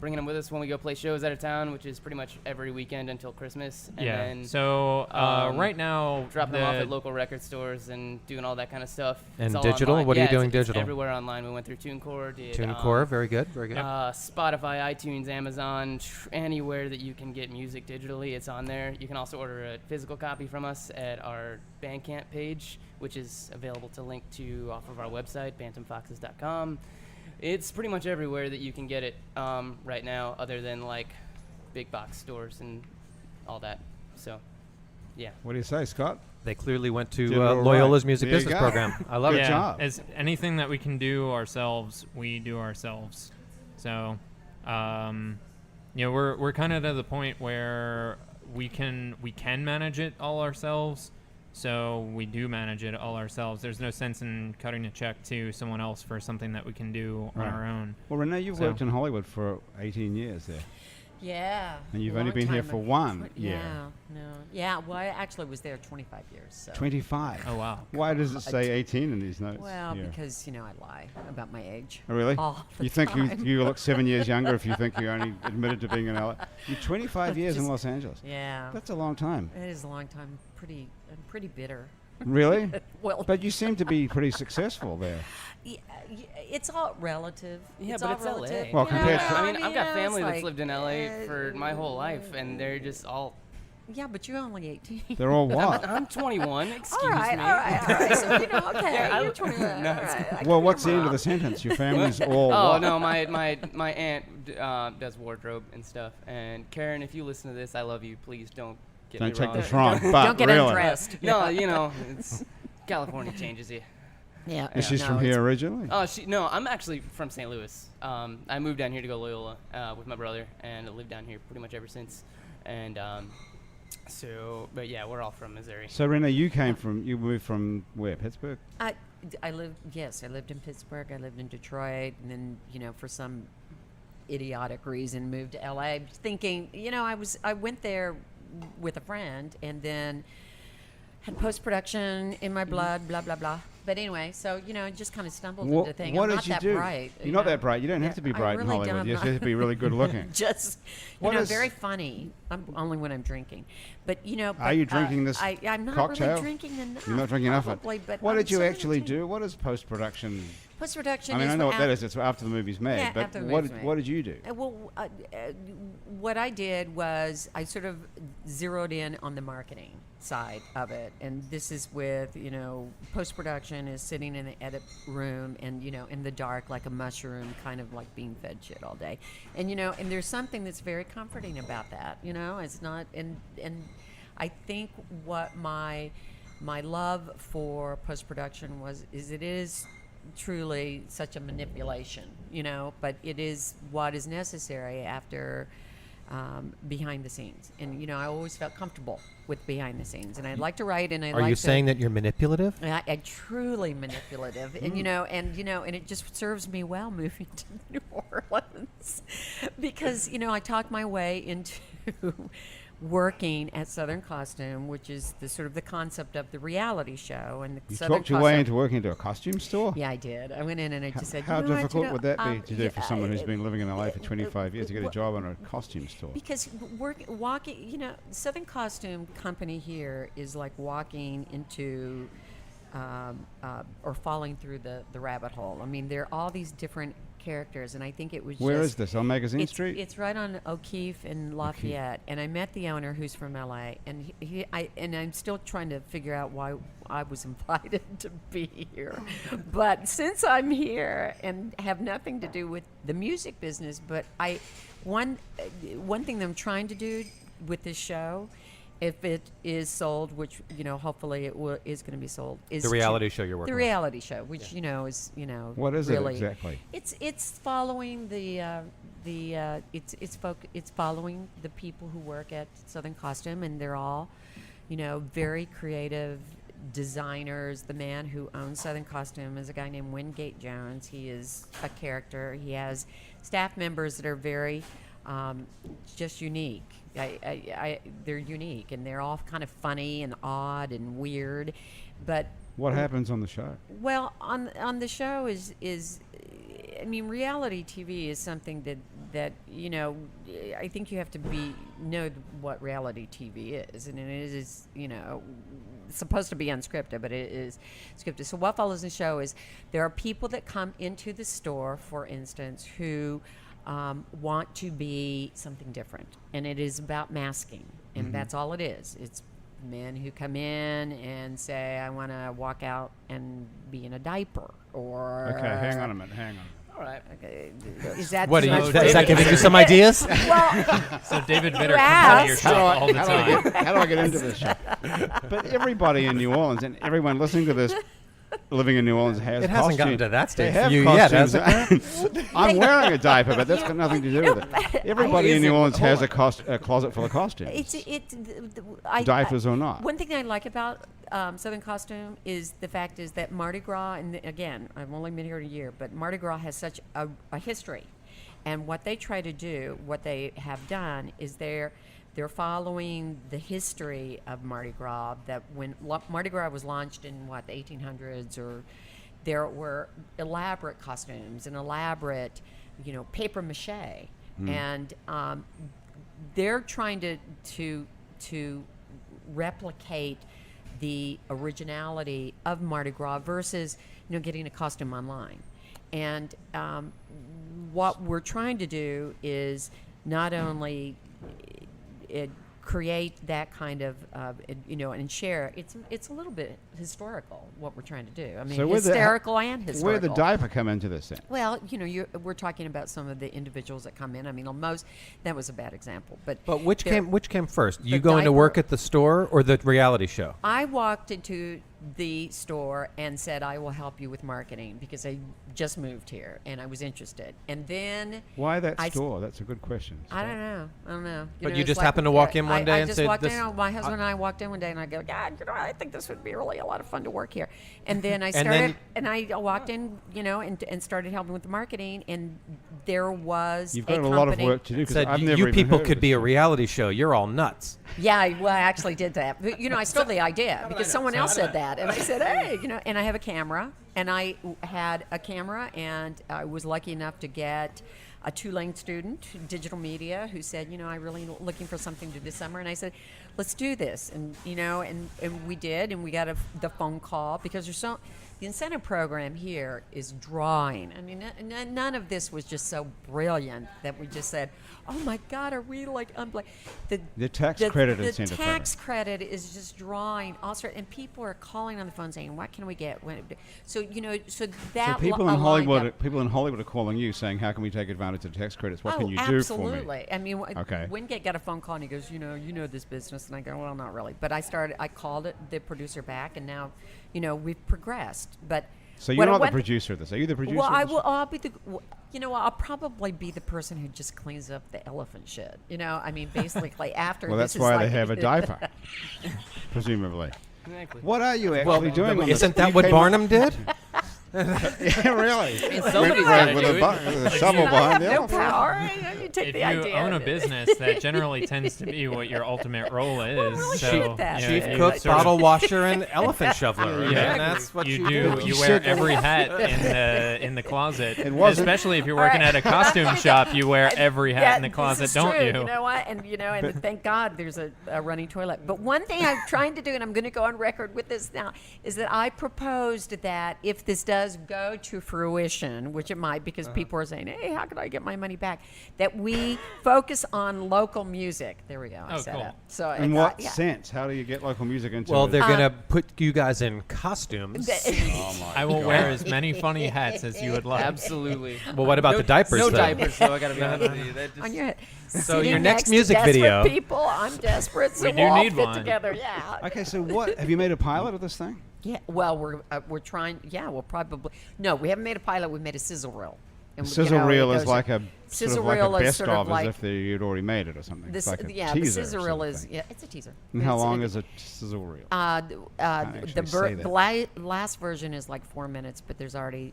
bringing them with us when we go play shows out of town, which is pretty much every weekend until Christmas. And Yeah. then So right now, dropping them off at local record stores and doing all that kind of stuff. And It's all digital? online. What are you Yeah, doing it's digital? everywhere online. We went through TuneCore. Did, TuneCore, very good, very good. Spotify, iTunes, Amazon, anywhere that you can get music digitally, it's on there. You can also order a physical copy from us at our Bandcamp page, which is available to link to off of our website, bantamfoxes.com. It's pretty much everywhere that you can get it right now, other than like big box stores and all that. So, yeah. What do you say, Scott? They clearly went to Did it all right. Loyola's music There you business go. program. I love Good it. yeah, job. as anything that we can do ourselves, we do ourselves. So, we're kind of at the point where we can manage it all ourselves. So we do manage it all ourselves. There's no sense in cutting a check to someone else for something that we can do on Right. our own. Well, Renee, you've So- worked in Hollywood for 18 years there. Yeah. And you've a only long been here time for ago. one year. Yeah, no. Yeah, well, I actually was there 25 years. So. 25. Oh wow. Why does it say 18 in these notes? Well, Yeah. because, I lie about my age. Oh, really? all the You think time. you look 7 years younger if you think you only admitted to being in LA? You're 25 years in Just- Los Angeles. Yeah. That's a long time. It is a long time. I'm pretty bitter. Really? Well, But you seem to be pretty successful there. it's all relative. Yeah, it's but all it's LA. relative. Well, You know, compared to- I mean, I've got it's family that's like, lived in LA for my whole life, and they're just all. Yeah, but you're only 18. They're all what? I'm 21. Excuse all right, me. all right. So, okay. Yeah, I- you're 21. no, all it's right. I Well, can what's the end of remember. the sentence? Your family's all Oh what? no, my aunt does wardrobe and stuff. And Karen, if you listen to this, I love you. Please don't get Don't me take wrong. this wrong, but Don't get really. undressed. No, it's California changes you. Yeah. Is she no, from it's- here originally? No, I'm actually from St. Louis. I moved down here to go to Loyola with my brother, and I lived down here pretty much ever since. And but yeah, we're all from Missouri. So, Renee, you moved from where? Pittsburgh? I lived in Pittsburgh. I lived in Detroit, and then for some idiotic reason moved to LA. Thinking, I went there with a friend, and then had post-production in my blood, blah blah blah. But anyway, so I just kind of stumbled into things. What I'm did not you that do? bright. You're not that bright. You don't have to be I bright in really Hollywood. don't. You just have to be really good looking. Just What is- very funny. I'm only when I'm drinking, but Are you drinking this I'm not cocktail? really drinking enough. You're not drinking enough of probably, it. But What I'm did you actually 17. do? What is post-production? Post-production. I mean, is I know what that af- is. It's after the movie's made. Yeah, but after the what movie's made. what did you do? What I did was I sort of zeroed in on the marketing side of it, and this is with post-production is sitting in the edit room and in the dark like a mushroom, kind of like being fed shit all day, and and there's something that's very comforting about that. It's not and I think what my love for post-production is it is truly such a manipulation, but it is what is necessary after behind the scenes. And, I always felt comfortable with behind the scenes. And I'd like to write, and I Are like you to... saying that you're manipulative? I truly manipulative, and and it just serves me well moving to New Orleans, because I talked my way into working at Southern Costume, which is the sort of the concept of the reality show, and the You Southern talked your way Costume- into working into a costume store? Yeah, I did. I went in and I just said, How "You know what, difficult would that be to do for yeah, someone who's been living in LA for 25 years to get a well, job in a costume store? Because walking, Southern Costume Company here is like walking into or falling through the rabbit hole. I mean, there are all these different characters, and I think it was Where just, is this? On Magazine Street? It's right on O'Keefe and Lafayette, and I met the owner, who's from LA, and I'm still trying to figure out why I was invited to be here. But since I'm here and have nothing to do with the music business, but one thing that I'm trying to do with this show, if it is sold, which hopefully is going to be sold, is The reality show you're working the on. reality show, which is What is really, it exactly? It's following it's following the people who work at Southern Costume, and they're all very creative designers. The man who owns Southern Costume is a guy named Wingate Jones. He is a character. He has staff members that are very just unique. They're unique, and they're all kind of funny and odd and weird. But What happens on the show? well, on the show is I mean, reality TV is something that I think you have to know what reality TV is, and it is supposed to be unscripted, but it is scripted. So what follows the show is there are people that come into the store, for instance, who want to be something different, and it is about masking, and that's all it is. It's men who come in and say, I want to walk out and be in a diaper, or Okay, hang on a minute. All right. Okay, is that What too do you? much Is that for you? giving you some ideas? Well, So David Vitter You comes into your asked. show all the time. How do I get into this show? But everybody in New Orleans and everyone listening to this living in New Orleans has It hasn't gotten costume- to that They stage have for you yet, has costumes. it? I'm wearing a diaper, but that's got nothing to do with it. Everybody in New Orleans has a closet full of costumes. Diapers or not. One thing I like about Southern Costume is the fact is that Mardi Gras, and again, I've only been here a year, but Mardi Gras has such a history. And what they try to do, what they have done, is they're following the history of Mardi Gras, that when Mardi Gras was launched in, the 1800s, or there were elaborate costumes and elaborate, paper mache. And they're trying to replicate the originality of Mardi Gras versus, getting a costume online. And what we're trying to do is not only create that kind of, and share. It's a little bit historical, what we're trying to do. I mean, So where the- hysterical and historical. Where the diaper come into this then? Well, we're talking about some of the individuals that come in. I mean, that was a bad example, but Which there- came first? You the going to work diaper- at the store or the reality show? I walked into the store and said, I will help you with marketing, because I just moved here and I was interested. And then Why that I- store? That's a good question. I don't know. But you it's just like, happened to walk in one day I and just say, walked "This- in. My husband and I walked in one day, and I go, God, I think this would be really a lot of fun to work here. And then I And started, then- and I walked in, and started helping with the marketing, and there was You've a got a lot of company- work to do because Said I've you never even people heard could of be this a reality show. You're all nuts. Yeah, I actually did that. But, I stole the idea because someone else said that, and I said, hey, and I have a camera, and I had a camera, and I was lucky enough to get a Tulane student, digital media, who said, I really looking for something to do this summer, and I said, let's do this, and and we did, and we got the phone call, because the incentive program here is drawing. I mean, none of this was just so brilliant that we just said, oh my God, are we like The tax credit the incentive tax credit is just drawing all sorts, and people are calling on the phone saying, "What can we get?" So so that So people li- in aligned Hollywood, up. people in Hollywood are calling you saying, "How can we take advantage of tax credits? What can you do for me?" Absolutely. I mean, Okay. Wingate got a phone call and he goes, you know this business, and I go, well, not really. But I called the producer back, and now, we've progressed. But So what you're I not the went- producer of this. Are you the producer? Well, of this? I'll be I'll probably be the person who just cleans up the elephant shit. I mean, basically after. Well, this that's is why like, they have a diaper, presumably. Exactly. What are you actually doing? on this? Isn't that You what came- Barnum did? Yeah, really. somebody's gotta with do a it. bucket, with a shovel I behind have the no other. power. You take If the you idea. own a business, that generally tends to be what your ultimate role is. really so, shoot that. you know, Chief it cook, sort of- bottle washer, and elephant shoveler. Yeah. Yeah, Yeah, that's what you do. do. You You wear said- every hat in the closet. It wasn't- Especially if you're All working right. at a costume shop, you wear every hat in the this closet, is don't true. you? You know what? And and thank God there's a running toilet. But one thing I'm trying to do, and I'm going to go on record with this now, is that I proposed that if this does go to fruition, which it might, because people are saying, "Hey, how can I get my money back?" That we focus on local music. There we go. I Oh, said cool. it. So In I what thought, yeah. sense? How do you get local music into Well, it? they're going to put you guys in costumes. Oh my I will God. wear as many funny hats as you would like. Absolutely. Well, what about the diapers, No though? diapers, though. I gotta be honest with you. That just, On your head. So Sitting your next to music desperate video- people, I'm desperate. So We do we'll all need fit one. together. Yeah. Okay, so what? Have you made a pilot of this thing? Yeah. Well, we're trying. Yeah, we'll probably. No, we haven't made a pilot. We made a sizzle reel. And, Sizzle reel is goes- like a sort Sizzle of like reel a is best sort of, of like as if you'd already made it or something. this. It's like a Yeah, teaser the sizzle sort reel of is. thing. Yeah, it's a teaser. And how It's- long it- is a sizzle reel? the actually say that. last version is like 4 minutes, but there's already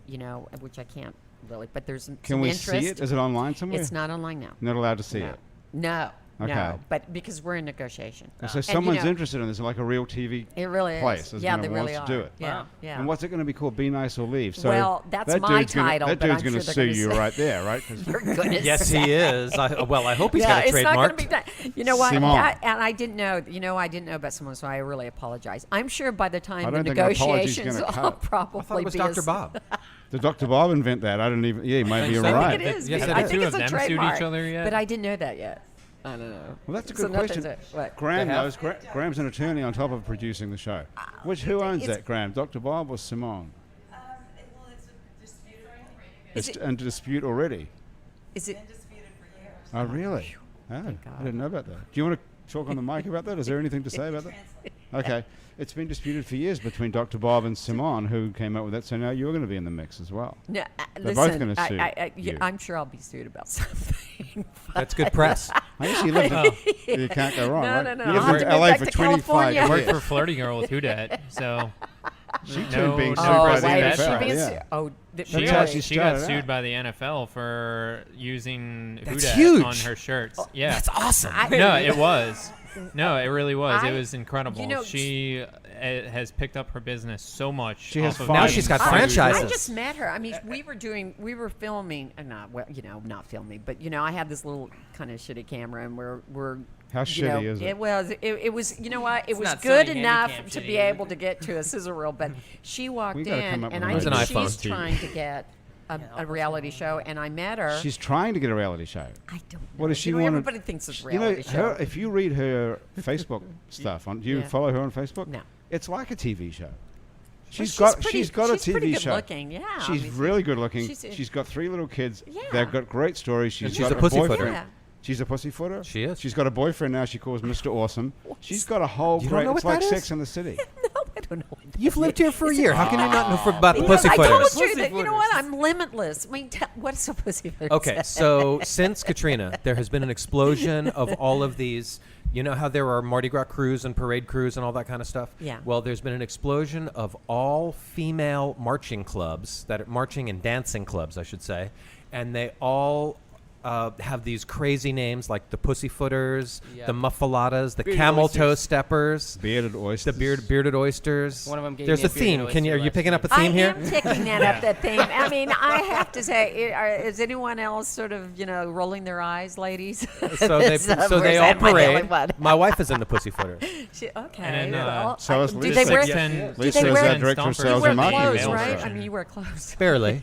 which I can't really. But there's Can some we interest. see it? Is it online somewhere? It's not online now. Not allowed to see No. it. No. Okay. No. But because we're in negotiation. So And, someone's interested in this, like a real TV It really place. is. is Yeah, gonna they wants really to are. do it. Yeah. Wow. Yeah. And what's it going to be called? Be Nice or Leave. So Well, that's that my dude's gonna- title, That but dude's I'm gonna sure sue they're you gonna right there, right? 'Cause For goodness Yes, sake. he is. I hope he's Yeah, got it it's not going to trademarked. be done. You know what? Simone. And I didn't know. I didn't know about someone, so I really apologize. I'm sure by the time I the don't think an apology's negotiations gonna will cut. probably I thought it was be Dr. as- Bob. Did Dr. Bob invent that? I didn't even. Yeah, maybe you're so. right. I think it is. Yes, because it I is. think Two it's of a them sued each trademark. other yet? But I didn't know that yet. I don't know. Well, that's a So good nothing's question. what? Graham They have? knows. Graham's an attorney on top of producing the show. Who owns it's- that, Graham? Dr. Bob or Simone? Well, it's a dispute. Is It's it- under dispute already. Is it? Been disputed for years. Oh, really? Oh, God. I didn't know about that. Do you want to talk on the mic about that? Is there anything to say about that? Okay. It's been disputed for years between Dr. Bob and Simone, who came up with that. So now you're going to be in the mix as well. No, They're listen, both gonna sue yeah, you. I'm sure I'll be sued about something. That's good press. I guess you lived in, you can't go wrong, No, right? no, no. You I'll lived have in to move LA back for to 25 California. I worked years. for Flirty Girl with Houdat, so She no, turned being no sued by Oh, the press wait, is NFL. she being yeah. sued? Oh, That's she how got, she she got started sued out. by the NFL for using That's Houdat huge. on her shirts. Yeah, That's awesome. no, it was. No, it really was. I- It was incredible. you know, she has picked up her business so much. She has off of five- Now being she's got sued. franchises. I just met her. I mean, we were filming, not filming, but I had this little kind of shitty camera, and we're How shitty is it? It was, it was, you know what? It It's was not good Sony enough Handycam to shitty, be is it? able to get to a sizzle reel, but she walked We gotta come in, up with and an I idea. think It was an she's iPhone. trying to get a reality show, and I met her. She's trying to get a reality show. I don't know. What does she You know, want? Everybody thinks it's a You know, reality show. her, if you read her Facebook stuff, do you Yeah. follow her on Facebook? No. It's like a TV show. She's she's got pretty- she's got she's a pretty TV good show. looking, yeah, I She's mean, really good looking. she's- She's got 3 little kids. Yeah. They've got great stories. She's she's got a pussyfooter. boyfriend. Yeah. She's a pussyfooter. She is. She's got a boyfriend now. She calls Mr. Awesome. She's got a whole You don't great. know It's what like that Sex is? in the City. No, I don't know. What You've lived here for a year. How can you not know about the Because I told pussyfooters? you that, you know what? I'm limitless. I mean, what's a pussyfooter? Okay, so since Katrina, there has been an explosion of all of these. You know how there are Mardi Gras crews and parade crews and all that kind of stuff? Yeah. Well, there's been an explosion of all female marching clubs, that are marching and dancing clubs, I should say, and they all have these crazy names like the Pussyfooters, Yeah. the Muffaladas, the Bearded Camel Toe Oysters. Steppers, Bearded oysters. the bearded oysters. One of 'em gave There's me a a bearded theme. Are you oyster picking up a last theme I here? am picking that up, that theme. I mean, I have to say, is anyone else sort of, rolling their eyes, ladies? So they Or is all that my only parade. one? My wife is in the Pussyfooters. Okay. And then, well, so is do Lisa. they wear? Six-ten- Lisa they is wear- our director of Stompers. sales You and wear marketing. clothes, also. right? I mean, you wear clothes. Barely.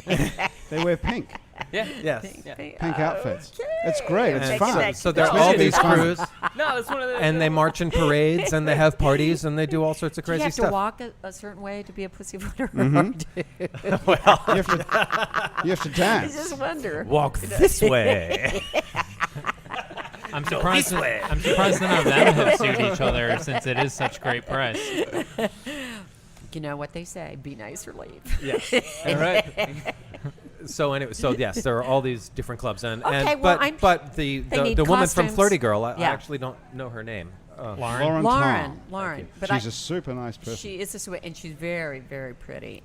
They wear pink. Yeah. Yes. Pink outfits. It's great. It's And fun. so there are It's all meant to be these fun. crews, No, that's one of the. and they march in parades, and they have parties, and they do all sorts of Do you crazy have stuff. to walk a certain way to be a pussyfooter? You have to I dance. just wonder. Walk this way. I'm surprised. I'm surprised none of them have sued each other since it is such great press. You know what they say: be nice or leave. Yes. All right. So anyway, so yes, there are all these different clubs, and Okay, well, but the need woman from costumes. Flirty Girl, I Yeah. actually don't know her name. Lauren. Lauren. But She's a super nice person. She is a sweet, and she's very, very pretty.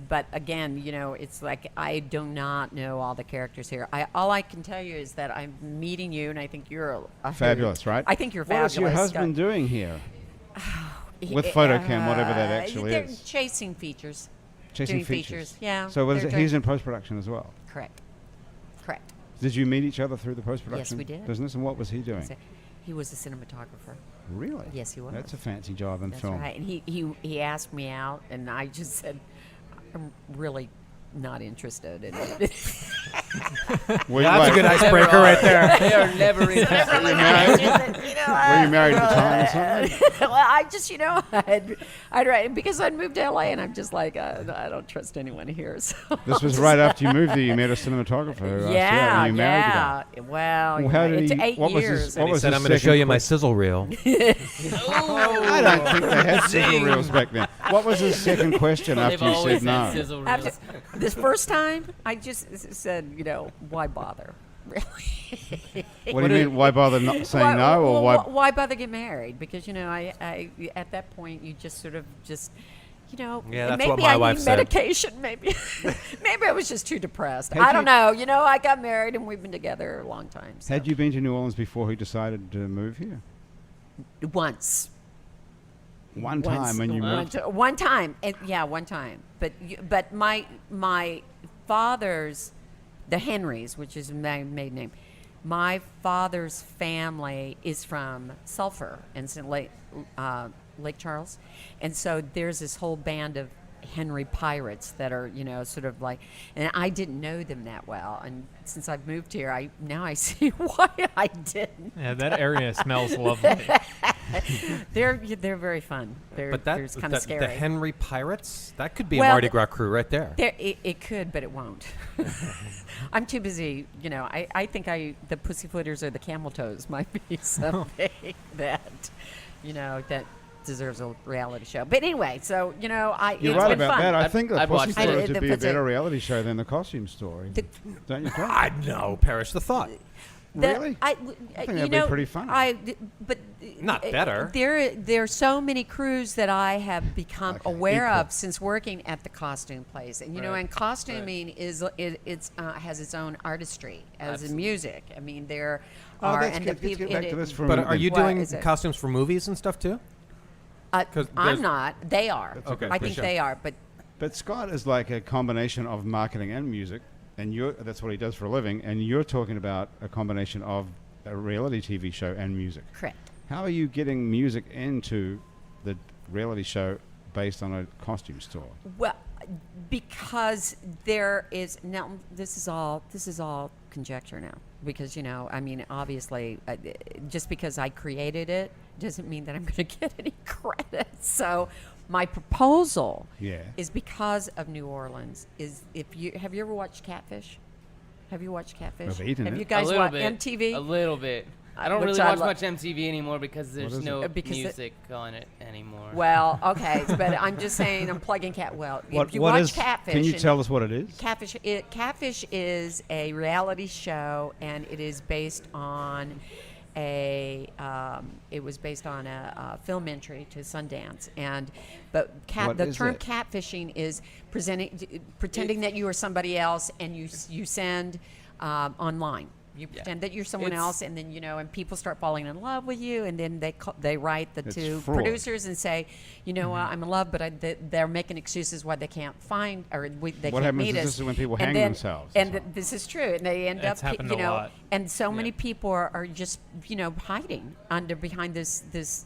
But again, it's like I do not know all the characters here. All I can tell you is that I'm meeting you, and I think you're a Fabulous, right? I think you're What fabulous. is your husband doing here? With photocam, whatever that actually they're is. chasing features. Chasing doing features. Yeah. So what is they're it? He's in post-production as well. Correct. Did you meet each other through the post-production we did. business? And what was he doing? So he was a cinematographer. Really? Yes, he was. That's a fancy job in That's film. right. And he asked me out, and I just said, I'm really not interested in it. Were you, That's a good like, icebreaker right there. They are never interested. were you married at the time or something? Well, I just, I'd write because I'd moved to LA, and I'm just like, I don't trust anyone here. So This was right after you moved there. You met a cinematographer. who asked you out, and you married the guy. Well, How did it's he- 8 what was his- years. what He was said, his "I'm going to show second you my question? sizzle reel." I don't think they had sizzle reels back then. What was his second question They've after you always said no? had sizzle After, reels. this first time, I just said, why bother? Really? What do you mean? Why bother not saying no, or why? Why bother get married? Because I at that point you just sort of just. Yeah, and that's maybe what my I wife need said. medication. Maybe, maybe I was just too depressed. Had I don't you- know. I got married and we've been together a long time. So. Had you been to New Orleans before he decided to move here? Once? One time when you moved. One time. One time. But my father's, the Henrys, which is my maiden name, my father's family is from Sulphur and Lake Charles, and so there's this whole band of Henry pirates that are sort of like, and I didn't know them that well, and since I've moved here, I see why I didn't. Yeah, that area smells lovely. They're very fun. But There's kind of scary. the Henry Pirates, that could be a Well, Mardi Gras crew right there. It could, but it won't. I'm too busy. I think the Pussyfooters or the Camel Toes might be something that deserves a reality show. But anyway, so You're it's right been about fun. that. I think the I'd watch Pussy that. Throws would be a That's it. better reality show than the Costume Story. Don't you think? I know, perish the thought. Really? I think that'd be pretty fun. But Not better. There are so many crews that I have become Okay, aware equal. of since working at the costume place, and Right. and costuming has its own artistry as in music. I mean, there are Let's and get, the let's people. get back to this for a But minute. are you What doing is it? costumes for movies and stuff too? 'Cause I'm there's- not. They are. Okay, I for think sure. they are, but. But Scott is like a combination of marketing and music, and that's what he does for a living, and you're talking about a combination of a reality TV show and music. Correct. How are you getting music into the reality show based on a costume store? Well, because there is now. This is all conjecture now. Because obviously, just because I created it doesn't mean that I'm going to get any credit. So, my proposal is because of New Orleans. Have you ever watched Catfish? Have you watched Catfish? I've eaten Have it. you A guys little watched bit. MTV? A little bit. I don't Which really I watch lo- much MTV anymore because there's is no it? Because music on it anymore. Well, okay, but I'm just saying I'm plugging Cat. Well, if you what watch is- Catfish, Can you and- tell us what it is? Catfish is a reality show, and it is based on it was based on a film entry to Sundance, but What the is term it? catfishing is pretending that you are somebody else, and you send online. You pretend that you're someone It's- else, and then and people start falling in love with you, and then they write the It's two fraud. producers and say, I'm in love, but they're making excuses why they can't find or they What can't happens meet is us. this is when people And hang then- themselves. And this is true, and they end It's up, happened a lot. and so many people are just hiding behind this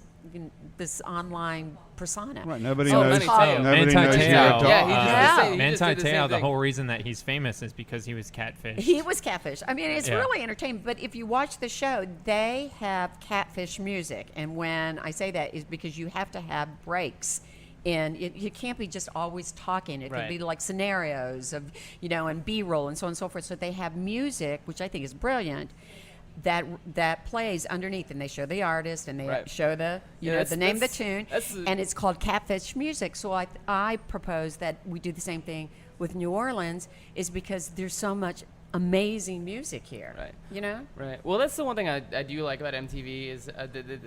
online persona. Right, nobody Oh, knows. Manti Teo. Nobody Manti knows Teo. you're a dog. Yeah, he Yeah. just did the same- he just Manti did the same Teo, the thing. whole reason that he's famous is because he was catfished. He was catfish. I mean, it's Yeah. really entertaining. But if you watch the show, they have catfish music, and when I say that, is because you have to have breaks. And you can't be just always talking. It Right. can be like scenarios of, and B-roll and so on and so forth. So they have music, which I think is brilliant, that plays underneath, and they show the artist, and they Right. show the that's- the name of the that's- tune, that's the- and it's called Catfish Music. So I propose that we do the same thing with New Orleans is because there's so much amazing music here. Right. You know? Right. Well, that's the one thing I do like about MTV is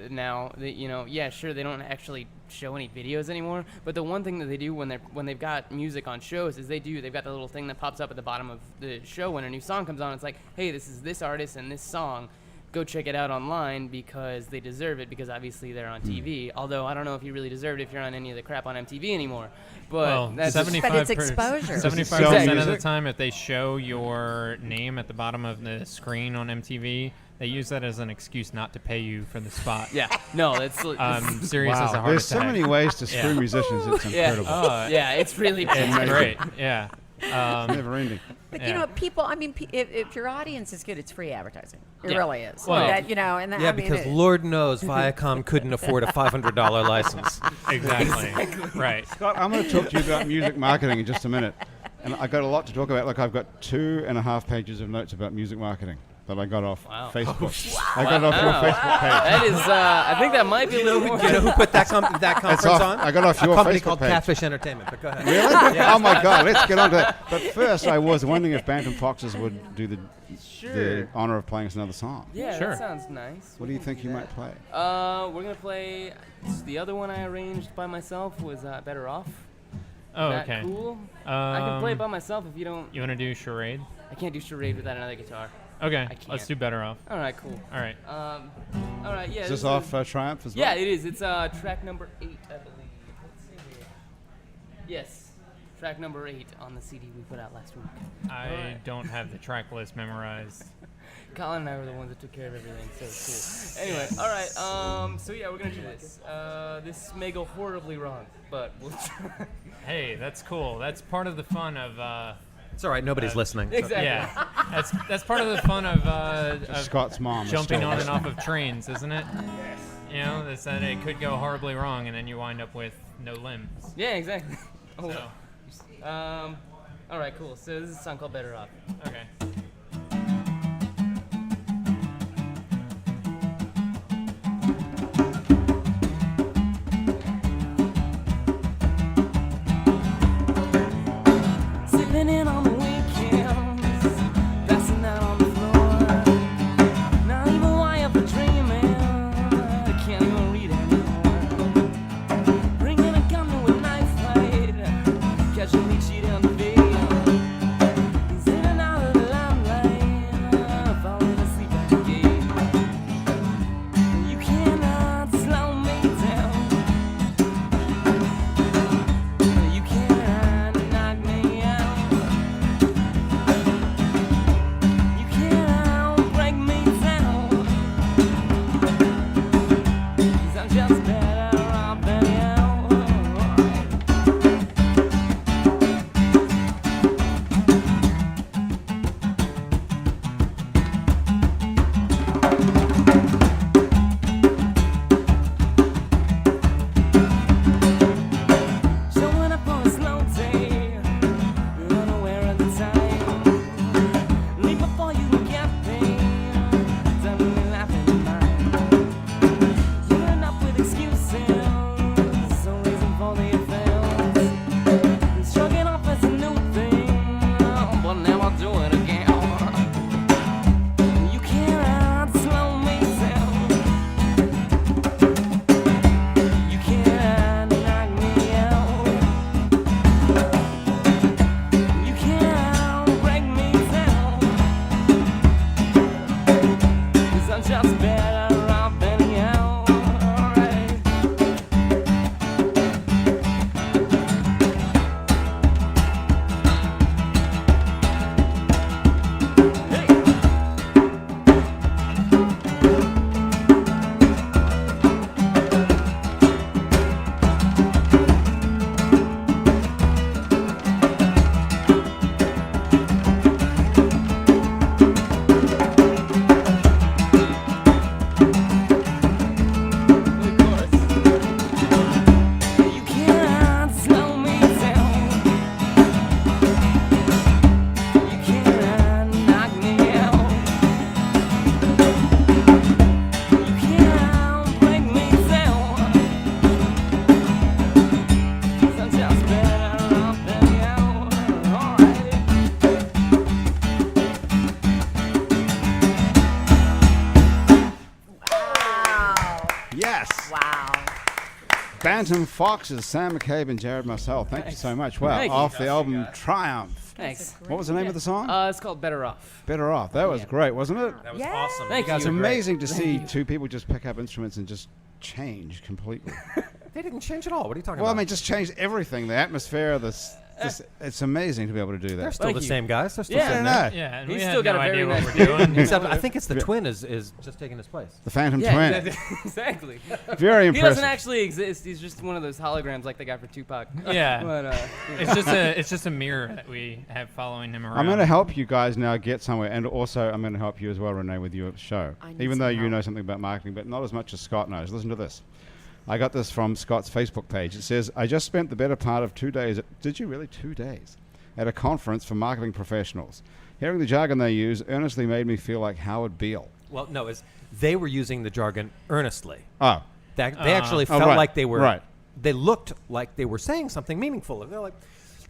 now that, you know, yeah, sure, they don't actually show any videos anymore, but the one thing that they do when they've got music on shows is they've got the little thing that pops up at the bottom of the show when a new song comes on. It's like, hey, this is this artist and this song. Go check it out online because they deserve it, because obviously they're on TV. Although I don't know if you really deserve it if you're on any of the crap on MTV anymore. But Well, that's 75 But it's exposure. 75% of the music? time, if they show your name at the bottom of the screen on MTV, they use that as an excuse not to pay you for the spot. yeah, no, that's Serious as a Wow, heart there's so attack. many ways to screw Yeah. musicians. It's yeah, incredible. yeah, it's really It's great. Yeah. It's never ending. But Yeah. you know, people. I mean, if your audience is good, it's free advertising. It Yeah. really is. Well, that, you know, and that, Yeah, I mean, because Lord knows Viacom couldn't afford a $500 license. Exactly. Right. Scott, I'm going to talk to you about music marketing in just a minute. And I got a lot to talk about. Like, I've got 2.5 pages of notes about music marketing that I got off Wow. Facebook. I got it off your Wow. Facebook page. That is, I think that might be a little more. You know who put that conference off- on? I got off your a company Facebook called page. Catfish Entertainment. But go ahead. Really? Oh my God! Let's get on to that. But first, I was wondering if Bantam Foxes would do the Sure. honor of playing us another song. Yeah, Sure. that sounds nice. What do you We think can you do might play? that. We're gonna play. The other one I arranged by myself was "Better Off." Oh, That okay. cool? I can play it by Um, myself if you don't. You want to do charade? I can't do charade without another guitar. Okay. can't. Let's do better off. All right, cool. All right. All right, yeah. Is this is off Triumph as well? Yeah, it is. It's track number 8, I believe. Let's see here. Yes, track number 8 on the CD we put out last week. I Alright. don't have the track list memorized. Colin and I were the ones that took care of everything, so cool. Anyway, all right. So yeah, we're gonna do this. This may go horribly wrong, but we'll try. Hey, that's cool. That's part of the fun of. It's all right. Nobody's listening. so- Exactly. Yeah, that's part of the fun of Scott's mom. is jumping still on and listening. off of trains, isn't it? You know, that's that it could go horribly wrong, and then you wind up with no limbs. Yeah, exactly. Oh. So, All right, cool. So this is a song called "Better Off." okay. Sleeping in on the weekends, passing out on the floor. Not even wired for dreaming, I can't even read anymore. Bringing a gun to a knife fight, casually cheating on the field. He's in and out of the line. Yes. Wow. Bantam Foxes, Sam McCabe and Jared Marcel. Thank you so much. Wow. Thank you. Off the album Triumph. Thanks. What was the name of the song? It's called Better Off. Better Off. That was Yeah. great, wasn't it? That was Yeah. awesome. Thank You guys It's you. are great. amazing to see two people just pick up instruments and just change completely. They didn't change at all. What are you talking Well, I about? mean, just change everything. The atmosphere, it's amazing to be able to do they're that. still Thank the you. same guys. They're still Yeah. sitting I there. know. Yeah, and He's we still had got no a very idea what nice we're doing. Except I think it's the twin is just taking his place. The Phantom Yeah, Twin. exactly. Very He impressive. doesn't actually exist. He's just one of those holograms like the guy for Tupac. Yeah. But, It's just a mirror that we have following him around. I'm going to help you guys now get somewhere, and also I'm going to help you as well, Renee, with your show. I need Even some though you help. know something about marketing, but not as much as Scott knows. Listen to this. I got this from Scott's Facebook page. It says, I just spent the better part of 2 days. Did you really? 2 days? At a conference for marketing professionals. Hearing the jargon they use earnestly made me feel like Howard Beale. Well, no, they were using the jargon earnestly. Oh, They actually Oh, felt right, like they were. right. They looked like they were saying something meaningful. And they're like,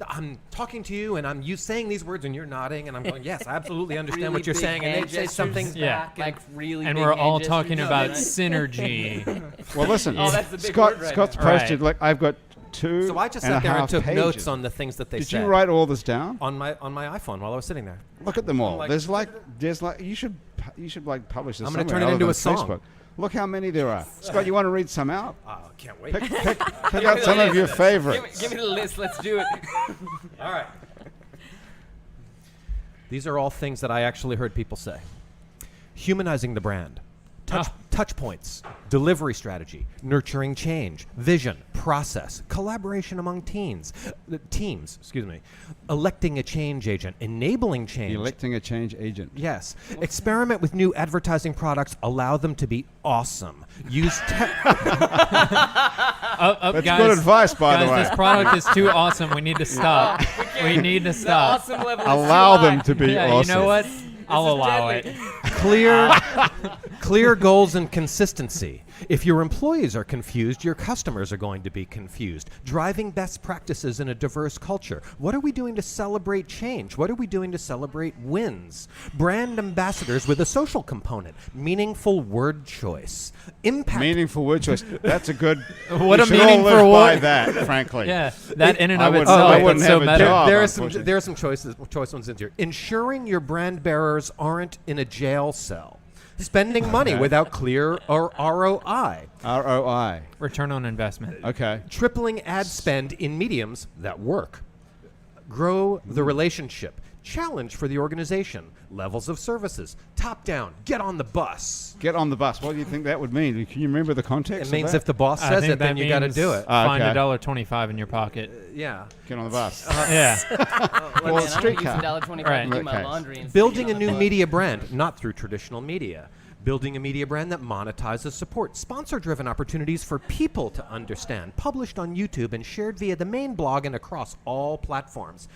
I'm talking to you, and I'm you saying these words, and you're nodding, and I'm going, yes, I absolutely understand really what you're big saying. And hand they'd say gestures something Yeah. back. like really and big we're hand all gestures. talking about Right. synergy. well, listen. Oh, that's the big word right Scott's now. posted, Right. like, I've got two So I just and sat a there and half took pages. notes on the things that they Did said. you write all this down? on my iPhone while I was sitting there? Look at them all. like- there's like you should like publish this. I'm gonna somewhere turn it other into than a song. Facebook. Look how many there are. Scott, you want to read some out? Oh, can't wait. Pick out some of your favorites. Give me the list. Let's do it. All right. These are all things that I actually heard people say. Humanizing the brand. Touch points, delivery strategy, nurturing change, vision, process, collaboration among teams, electing a change agent, enabling change. Electing a change agent. Yes. Experiment with new advertising products. Allow them to be awesome. Use tech. That's guys, good advice, by guys, the way. this product is too awesome. We need to stop. We need to The stop. awesome level is Allow too them high. to be Yeah, awesome. you know what? I'll is allow deadly. it. Clear goals and consistency. If your employees are confused, your customers are going to be confused. Driving best practices in a diverse culture. What are we doing to celebrate change? What are we doing to celebrate wins? Brand ambassadors with a social component. Meaningful word choice. Impact. Meaningful word choice. That's a good. What we a should all meaningful live by word. that, frankly. Yeah, that in and I of wouldn't- itself, I that's wouldn't so have a meta. job. There unfortunately. are some choice ones in here. Ensuring your brand bearers aren't in a jail cell. Spending money Okay. without clear or ROI. ROI. Return on investment. Okay. Tripling ad spend in mediums that work. Grow the relationship. Challenge for the organization. Levels of services. Top down. Get on the bus. Get on the bus. What do you think that would mean? Can you remember the context? It means of that? if the boss I says think it, then that you got to means do it. Find Okay. $1.25 in your pocket. Yeah. Get on the bus. Yeah. Well, Man, I'm streetcar. gonna use $1.25 Right. to do my Okay. laundry. and Building a sit new on the media brand, not through traditional media. Building a media brand that monetizes support. Sponsor-driven opportunities for people to understand. Published on YouTube and shared via the main blog and across all platforms.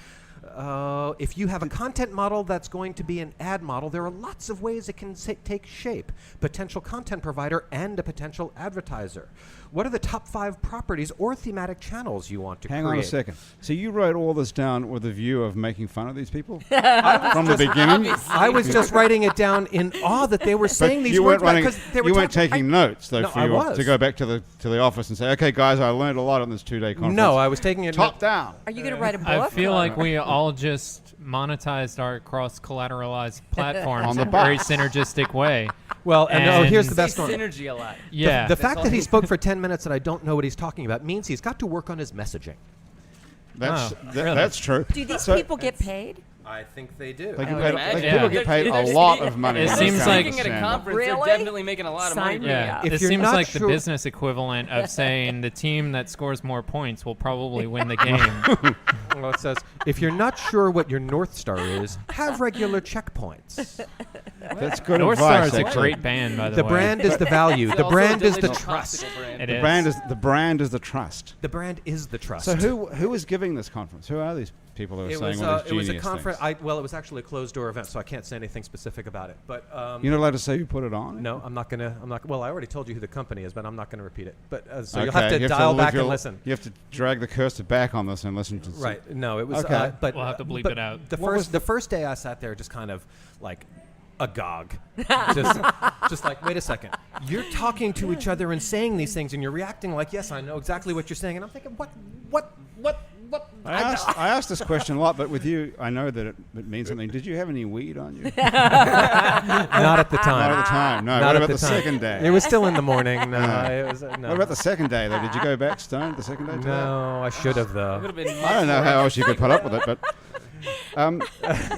If you have a content model that's going to be an ad model, there are lots of ways it can take shape. Potential content provider and a potential advertiser. What are the top 5 properties or thematic channels you want to Hang create? on a second. So you wrote all this down with a view of making fun of these people from the beginning? I was just writing it down in awe that they were saying But these you words weren't running, because they were you weren't talking- taking notes though No, for I you was. to go back to the office and say, okay, guys, I learned a lot on this 2-day conference. No, I was taking it top down. Are you going to write a book? I feel or- like we all just monetized our cross-collateralized platforms On the in a very bus. synergistic way. Well, and here's the And- best Say one. synergy a lot. Yeah. The That's fact all that he he- spoke for 10 minutes and I don't know what he's talking about means he's got to work on his messaging. That's Oh, really? that's true. Do these So- people get paid? I think they do. They get I would paid, imagine. people get paid a They're- lot of money. It on seems this like- kind of Speaking at a stand-up. conference, Really? they're definitely making a lot of money. Sign me Yeah, up. If it you're seems not like sure- the business equivalent of saying the team that scores more points will probably win the game. Well, it says, if you're not sure what your North Star is, have regular checkpoints. That's good North Star advice. is a actually. great band, by the The way. brand is the value. It's The also a brand is the delicious trust. popsicle brand. It The is. brand is the trust. The brand is the trust. So who is giving this conference? Who are these people who are It saying was, all these it was a genius conference. things? Well, it was actually a closed door event, so I can't say anything specific about it. But You're not allowed to say who put it on? no, I'm not gonna. Well, I already told you who the company is, but I'm not gonna repeat it. But so Okay, you'll have to you dial live back your- and listen. You have to drag the cursor back on this and listen to Right. No, it was. Okay. But We'll have to bleep but it out. The What was first day I sat there, just kind of like agog. just like, wait a second. You're talking to each other and saying these things, and you're reacting like, yes, I know exactly what you're saying. And I'm thinking, what? I asked this question a lot, but with you, I know that it means something. Did you have any weed on you? Not at the time. Not at the time. No. Not What at about the the time. second day? It was still in the morning. No, it was no. What about the second day, though? Did you go back stoned the second day? to No, I should have though. Would have been that? I don't know how else you could put up with it, but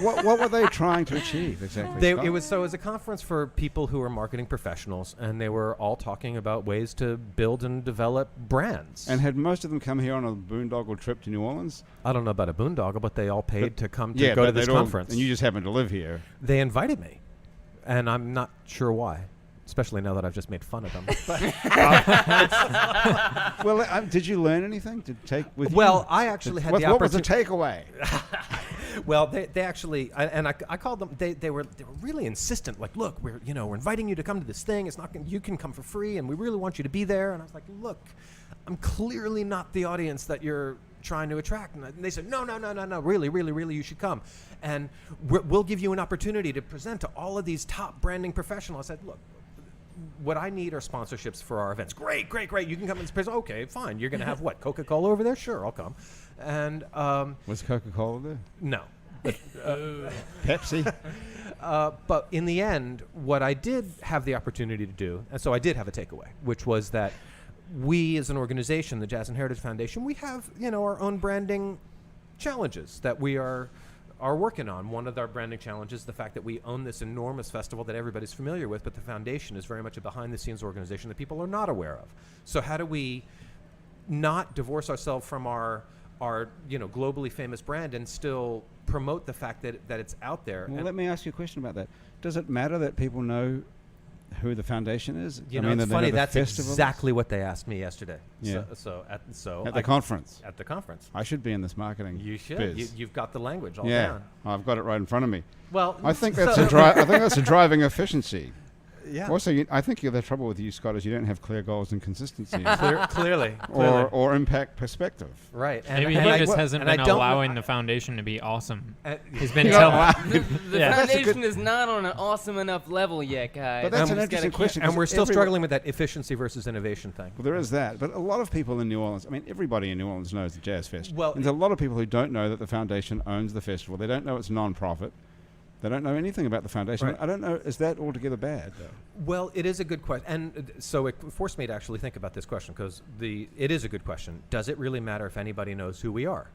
what were they trying to achieve exactly? Scott? It was a conference for people who are marketing professionals, and they were all talking about ways to build and develop brands. And had most of them come here on a boondoggle trip to New Orleans? I don't know about a boondoggle, but they all paid to come to Yeah, go but to this they'd all- conference. and you just happened to live here. They invited me, and I'm not sure why. Especially now that I've just made fun of them. Well, did you learn anything to take with you? Well, I actually had the What was the opportunity. takeaway? Well, they actually, I called them. They were really insistent. Like, look, we're inviting you to come to this thing. It's not you can come for free, and we really want you to be there. And I was like, look, I'm clearly not the audience that you're trying to attract. And they said, no, really, you should come, and we'll give you an opportunity to present to all of these top branding professionals. I said, look. What I need are sponsorships for our events. Great. You can come and present. Okay, fine. You're going to have what? Coca-Cola over there? Sure, I'll come. And Was Coca-Cola there? no. Pepsi? But in the end, what I did have the opportunity to do, and so I did have a takeaway, which was that we as an organization, the Jazz and Heritage Foundation, we have our own branding challenges that we are working on. One of our branding challenges is the fact that we own this enormous festival that everybody's familiar with, but the foundation is very much a behind-the-scenes organization that people are not aware of. So how do we not divorce ourselves from our globally famous brand and still promote the fact that it's out there? Well, And let me ask you a question about that. Does it matter that people know who the foundation is? it's that they know funny. the That's festival is? exactly what they asked me yesterday. Yeah. At At the conference. At the conference. I should be in this marketing. You should. biz. You've got the language all Yeah, down. I've got it right in front of me. Well, I think that's a driving efficiency. yeah. Also, I think the trouble with you, Scott, is you don't have clear goals and consistency, Clearly. or impact perspective. Right. Maybe and he I- just hasn't and I been don't- allowing the foundation to be awesome. He's been You know, telling. The Yeah. That's a foundation is not on an awesome enough level yet, guys. But that's We an just gotta interesting keep- question. And we're still Everyone- struggling with that efficiency versus innovation thing. Well, there is that, but a lot of people in New Orleans, I mean, everybody in New Orleans knows the Jazz Fest. Well, and there's a lot of people who don't know that the foundation owns the festival. They don't know it's non-profit. They don't know anything about the foundation. Right. I don't know, is that altogether bad, though? Well, it is a good question, and so it forced me to actually think about this question because it is a good question. Does it really matter if anybody knows who we are?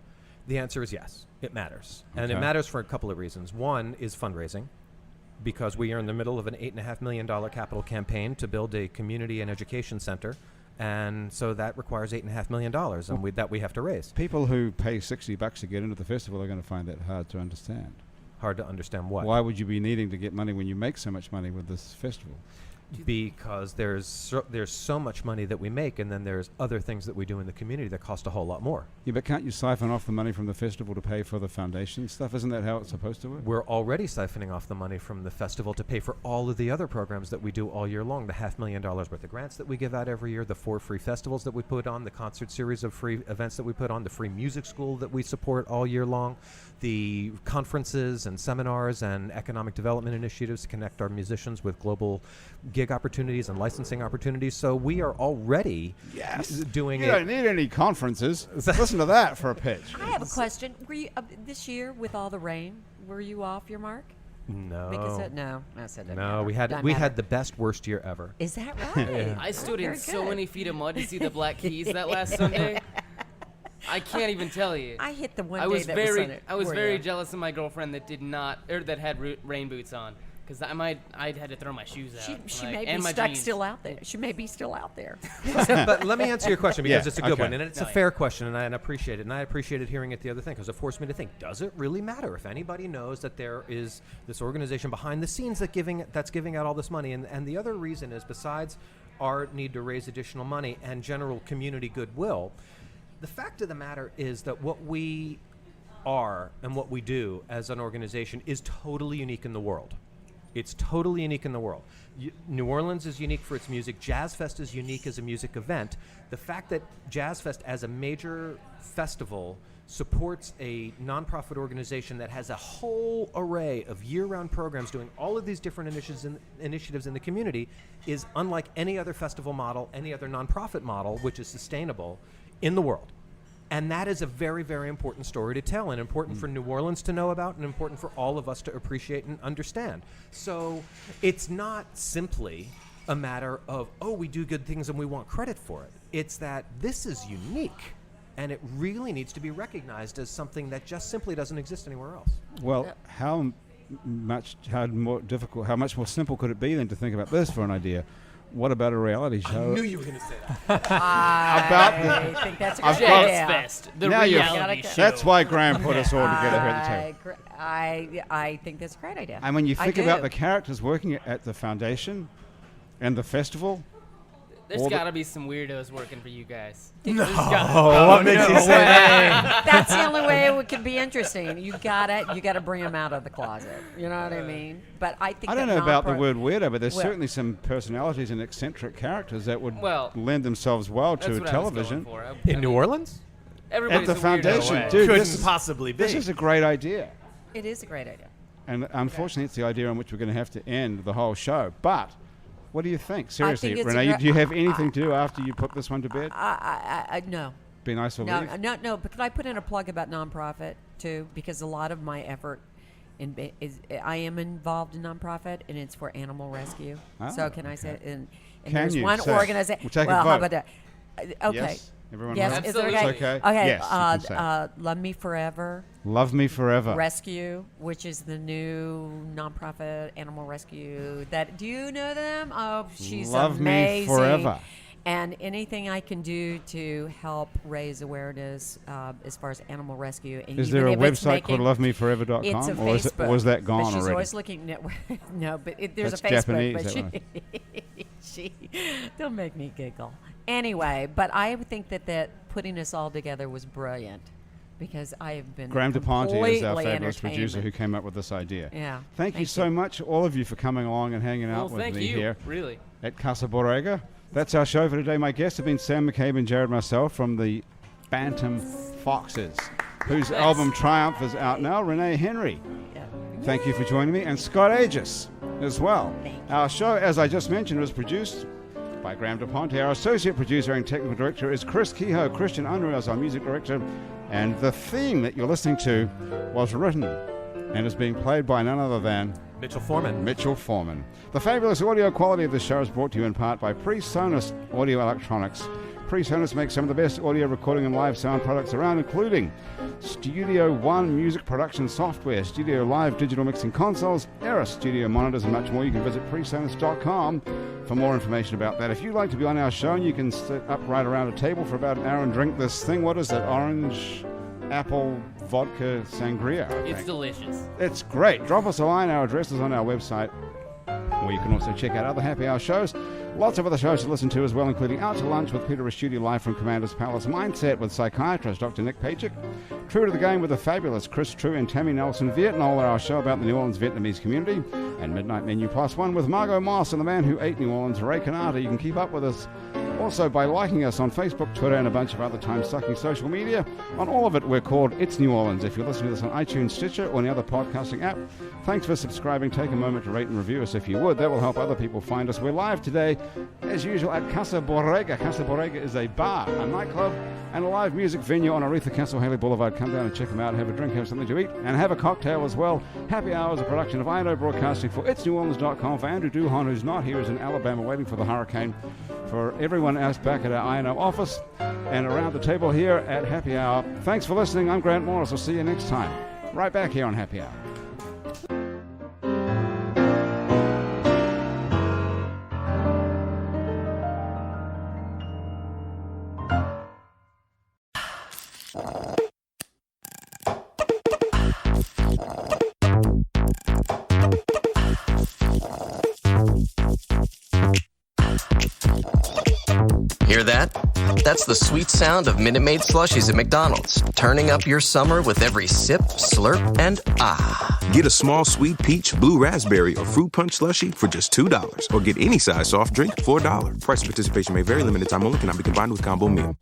The answer is yes, it matters, and it Okay. matters for a couple of reasons. One is fundraising, because we are in the middle of an $8.5 million capital campaign to build a community and education center, and so that requires $8.5 million, and that we have to raise. People who pay $60 to get into the festival are going to find that hard to understand. Hard to understand what. Why would you be needing to get money when you make so much money with this festival? Because there's so much money that we make, and then there's other things that we do in the community that cost a whole lot more. Yeah, but can't you siphon off the money from the festival to pay for the foundation stuff? Isn't that how it's supposed to work? We're already siphoning off the money from the festival to pay for all of the other programs that we do all year long. The $500,000 worth of grants that we give out every year, the 4 free festivals that we put on, the concert series of free events that we put on, the free music school that we support all year long, the conferences and seminars and economic development initiatives to connect our musicians with global gig opportunities and licensing opportunities. So we are already doing You it. don't need any conferences. Listen to that for a pitch. I have a question. Were you this year with all the rain? Were you off your mark? No. Because no, I said that. No, we had the best worst year ever. Is that right? I stood in Very so good. many feet of mud to see the Black Keys that last Sunday. I can't even tell you. I hit the one I day was that very, was on it. I was Were very ya? jealous of my girlfriend that did not, or that had rain boots on, because I'd had to throw my shoes out. She like, may and be my stuck jeans. still out there. She may be still out there. But let me answer your question because Yeah, it's a good okay. one, and it's No, a yeah. fair question, and I appreciate it. And I appreciated hearing it the other thing because it forced me to think: does it really matter if anybody knows that there is this organization behind the scenes that's giving out all this money? And the other reason is, besides our need to raise additional money and general community goodwill, the fact of the matter is that what we are and what we do as an organization is totally unique in the world. It's totally unique in the world. New Orleans is unique for its music. Jazzfest is unique as a music event. The fact that Jazzfest as a major festival supports a nonprofit organization that has a whole array of year-round programs doing all of these different initiatives in the community is unlike any other festival model, any other nonprofit model, which is sustainable in the world. And that is a very, very important story to tell, and important for New Orleans to know about, and important for all of us to appreciate and understand. So it's not simply a matter of, oh, we do good things and we want credit for it. It's that this is unique, and it really needs to be recognized as something that just simply doesn't exist anywhere else. Well, how much more simple could it be than to think about this for an idea? What about a reality show? I knew you were going to say that. I think that's a great idea. Jazzfest, the Now you're- reality show. That's why Graham put us all together here at the table. I think that's a great idea. And when you I think do. about the characters working at the foundation and the festival, There's all the- got to be some weirdos working for you guys. What makes you say that? That's the only way it could be interesting. You gotta bring them out of the closet. You know what I mean? But I think I don't that know about the non-pro- word weirdo, but there's Well- certainly some personalities and eccentric characters that would Well, lend themselves well That's to what television. I was going for. In New Orleans? Everybody's At the a weirdo. foundation, way. dude, Couldn't this is, possibly be. this is a great idea. It is a great idea. And unfortunately, it's the idea on which we're going to have to end the whole show. But what do you think? Seriously, it's a Renee, gra- do you have anything to do after you put this one to bed? No. Be nice to No, leave? no. But could I put in a plug about nonprofit too? Because a lot of my effort I am involved in nonprofit, and it's for animal rescue. Oh, So can I say? And Can there's you one say? organization. We'll take a well, how vote. about that? Okay. Yes? Everyone Yes, vote? is it okay? Absolutely. It's okay. Okay. Yes, you can say. Love Me Forever Love Me Forever. Rescue, which is the new nonprofit animal rescue. Do you know them? Oh, she's Love Me amazing. Forever. And anything I can do to help raise awareness as far as animal rescue. And Is even there a if it's website called making- lovemeforever.com? It's a or is Facebook. was that gone but she's already? always looking at no, but there's That's a Facebook. Japanese, But she don't make me giggle. Anyway, but I would think that putting us all together was brilliant because I have been Graham DePonte is our completely fabulous producer who entertainment. came up with this idea. Yeah. Thank you so much, all of you, for coming along and hanging out Well, with thank me you. here Really. at Casa Borrega. That's our show for today. My guests have been Sam McCabe and Jared myself from the Bantam Foxes, whose album Triumph is out now. Renee Henry, Yeah. thank you for joining me, and Scott Aegis as well. Thank you. Our show, as I just mentioned, was produced by Graham DePonte. Our associate producer and technical director is Chris Kehoe. Christian Unruh is our music director. And the theme that you're listening to was written and is being played by none other than Mitchell Foreman. Mitchell Foreman. The fabulous audio quality of the show is brought to you in part by PreSonus Audio Electronics. PreSonus makes some of the best audio recording and live sound products around, including Studio One music production software, Studio Live digital mixing consoles, Era Studio monitors, and much more. You can visit PreSonus.com for more information about that. If you'd like to be on our show, you can sit upright around a table for about an hour and drink this thing. What is it? Orange apple vodka sangria, I It's think. delicious. It's great. Drop us a line. Our address is on our website, where you can also check out other happy hour shows. Lots of other shows to listen to as well, including Out to Lunch with Peter Raschuti live from Commander's Palace, Mindset with psychiatrist Dr. Nick Pajic, True to the Game with the fabulous Chris True and Tammy Nelson, Vietnam, our show about the New Orleans Vietnamese community, and Midnight Menu Plus One with Margot Moss and the man who ate New Orleans, Ray Canata. You can keep up with us also by liking us on Facebook, Twitter, and a bunch of other time-sucking social media. On all of it, we're called It's New Orleans. If you're listening to this on iTunes, Stitcher, or any other podcasting app, thanks for subscribing. Take a moment to rate and review us if you would. That will help other people find us. We're live today, as usual, at Casa Borrega. Casa Borrega is a bar, a nightclub, and a live music venue on Aretha Castle Haley Boulevard. Come down and check them out, have a drink, have something to eat, and have a cocktail as well. Happy Hour is a production of INO Broadcasting for itsneworleans.com. For Andrew Duhon, who's not here, is in Alabama waiting for the hurricane. For everyone else back at our INO office and around the table here at Happy Hour, thanks for listening. I'm Grant Morris. We'll see you next time, right back here on Happy Hour. Hear that? That's the sweet sound of Minute Maid slushies at McDonald's, turning up your summer with every sip, slurp, and ah. Get a small sweet peach, blue raspberry, or fruit punch slushie for just $2. Or get any size soft drink for $1. Price of participation may vary. Limited time only. Cannot be combined with combo meal.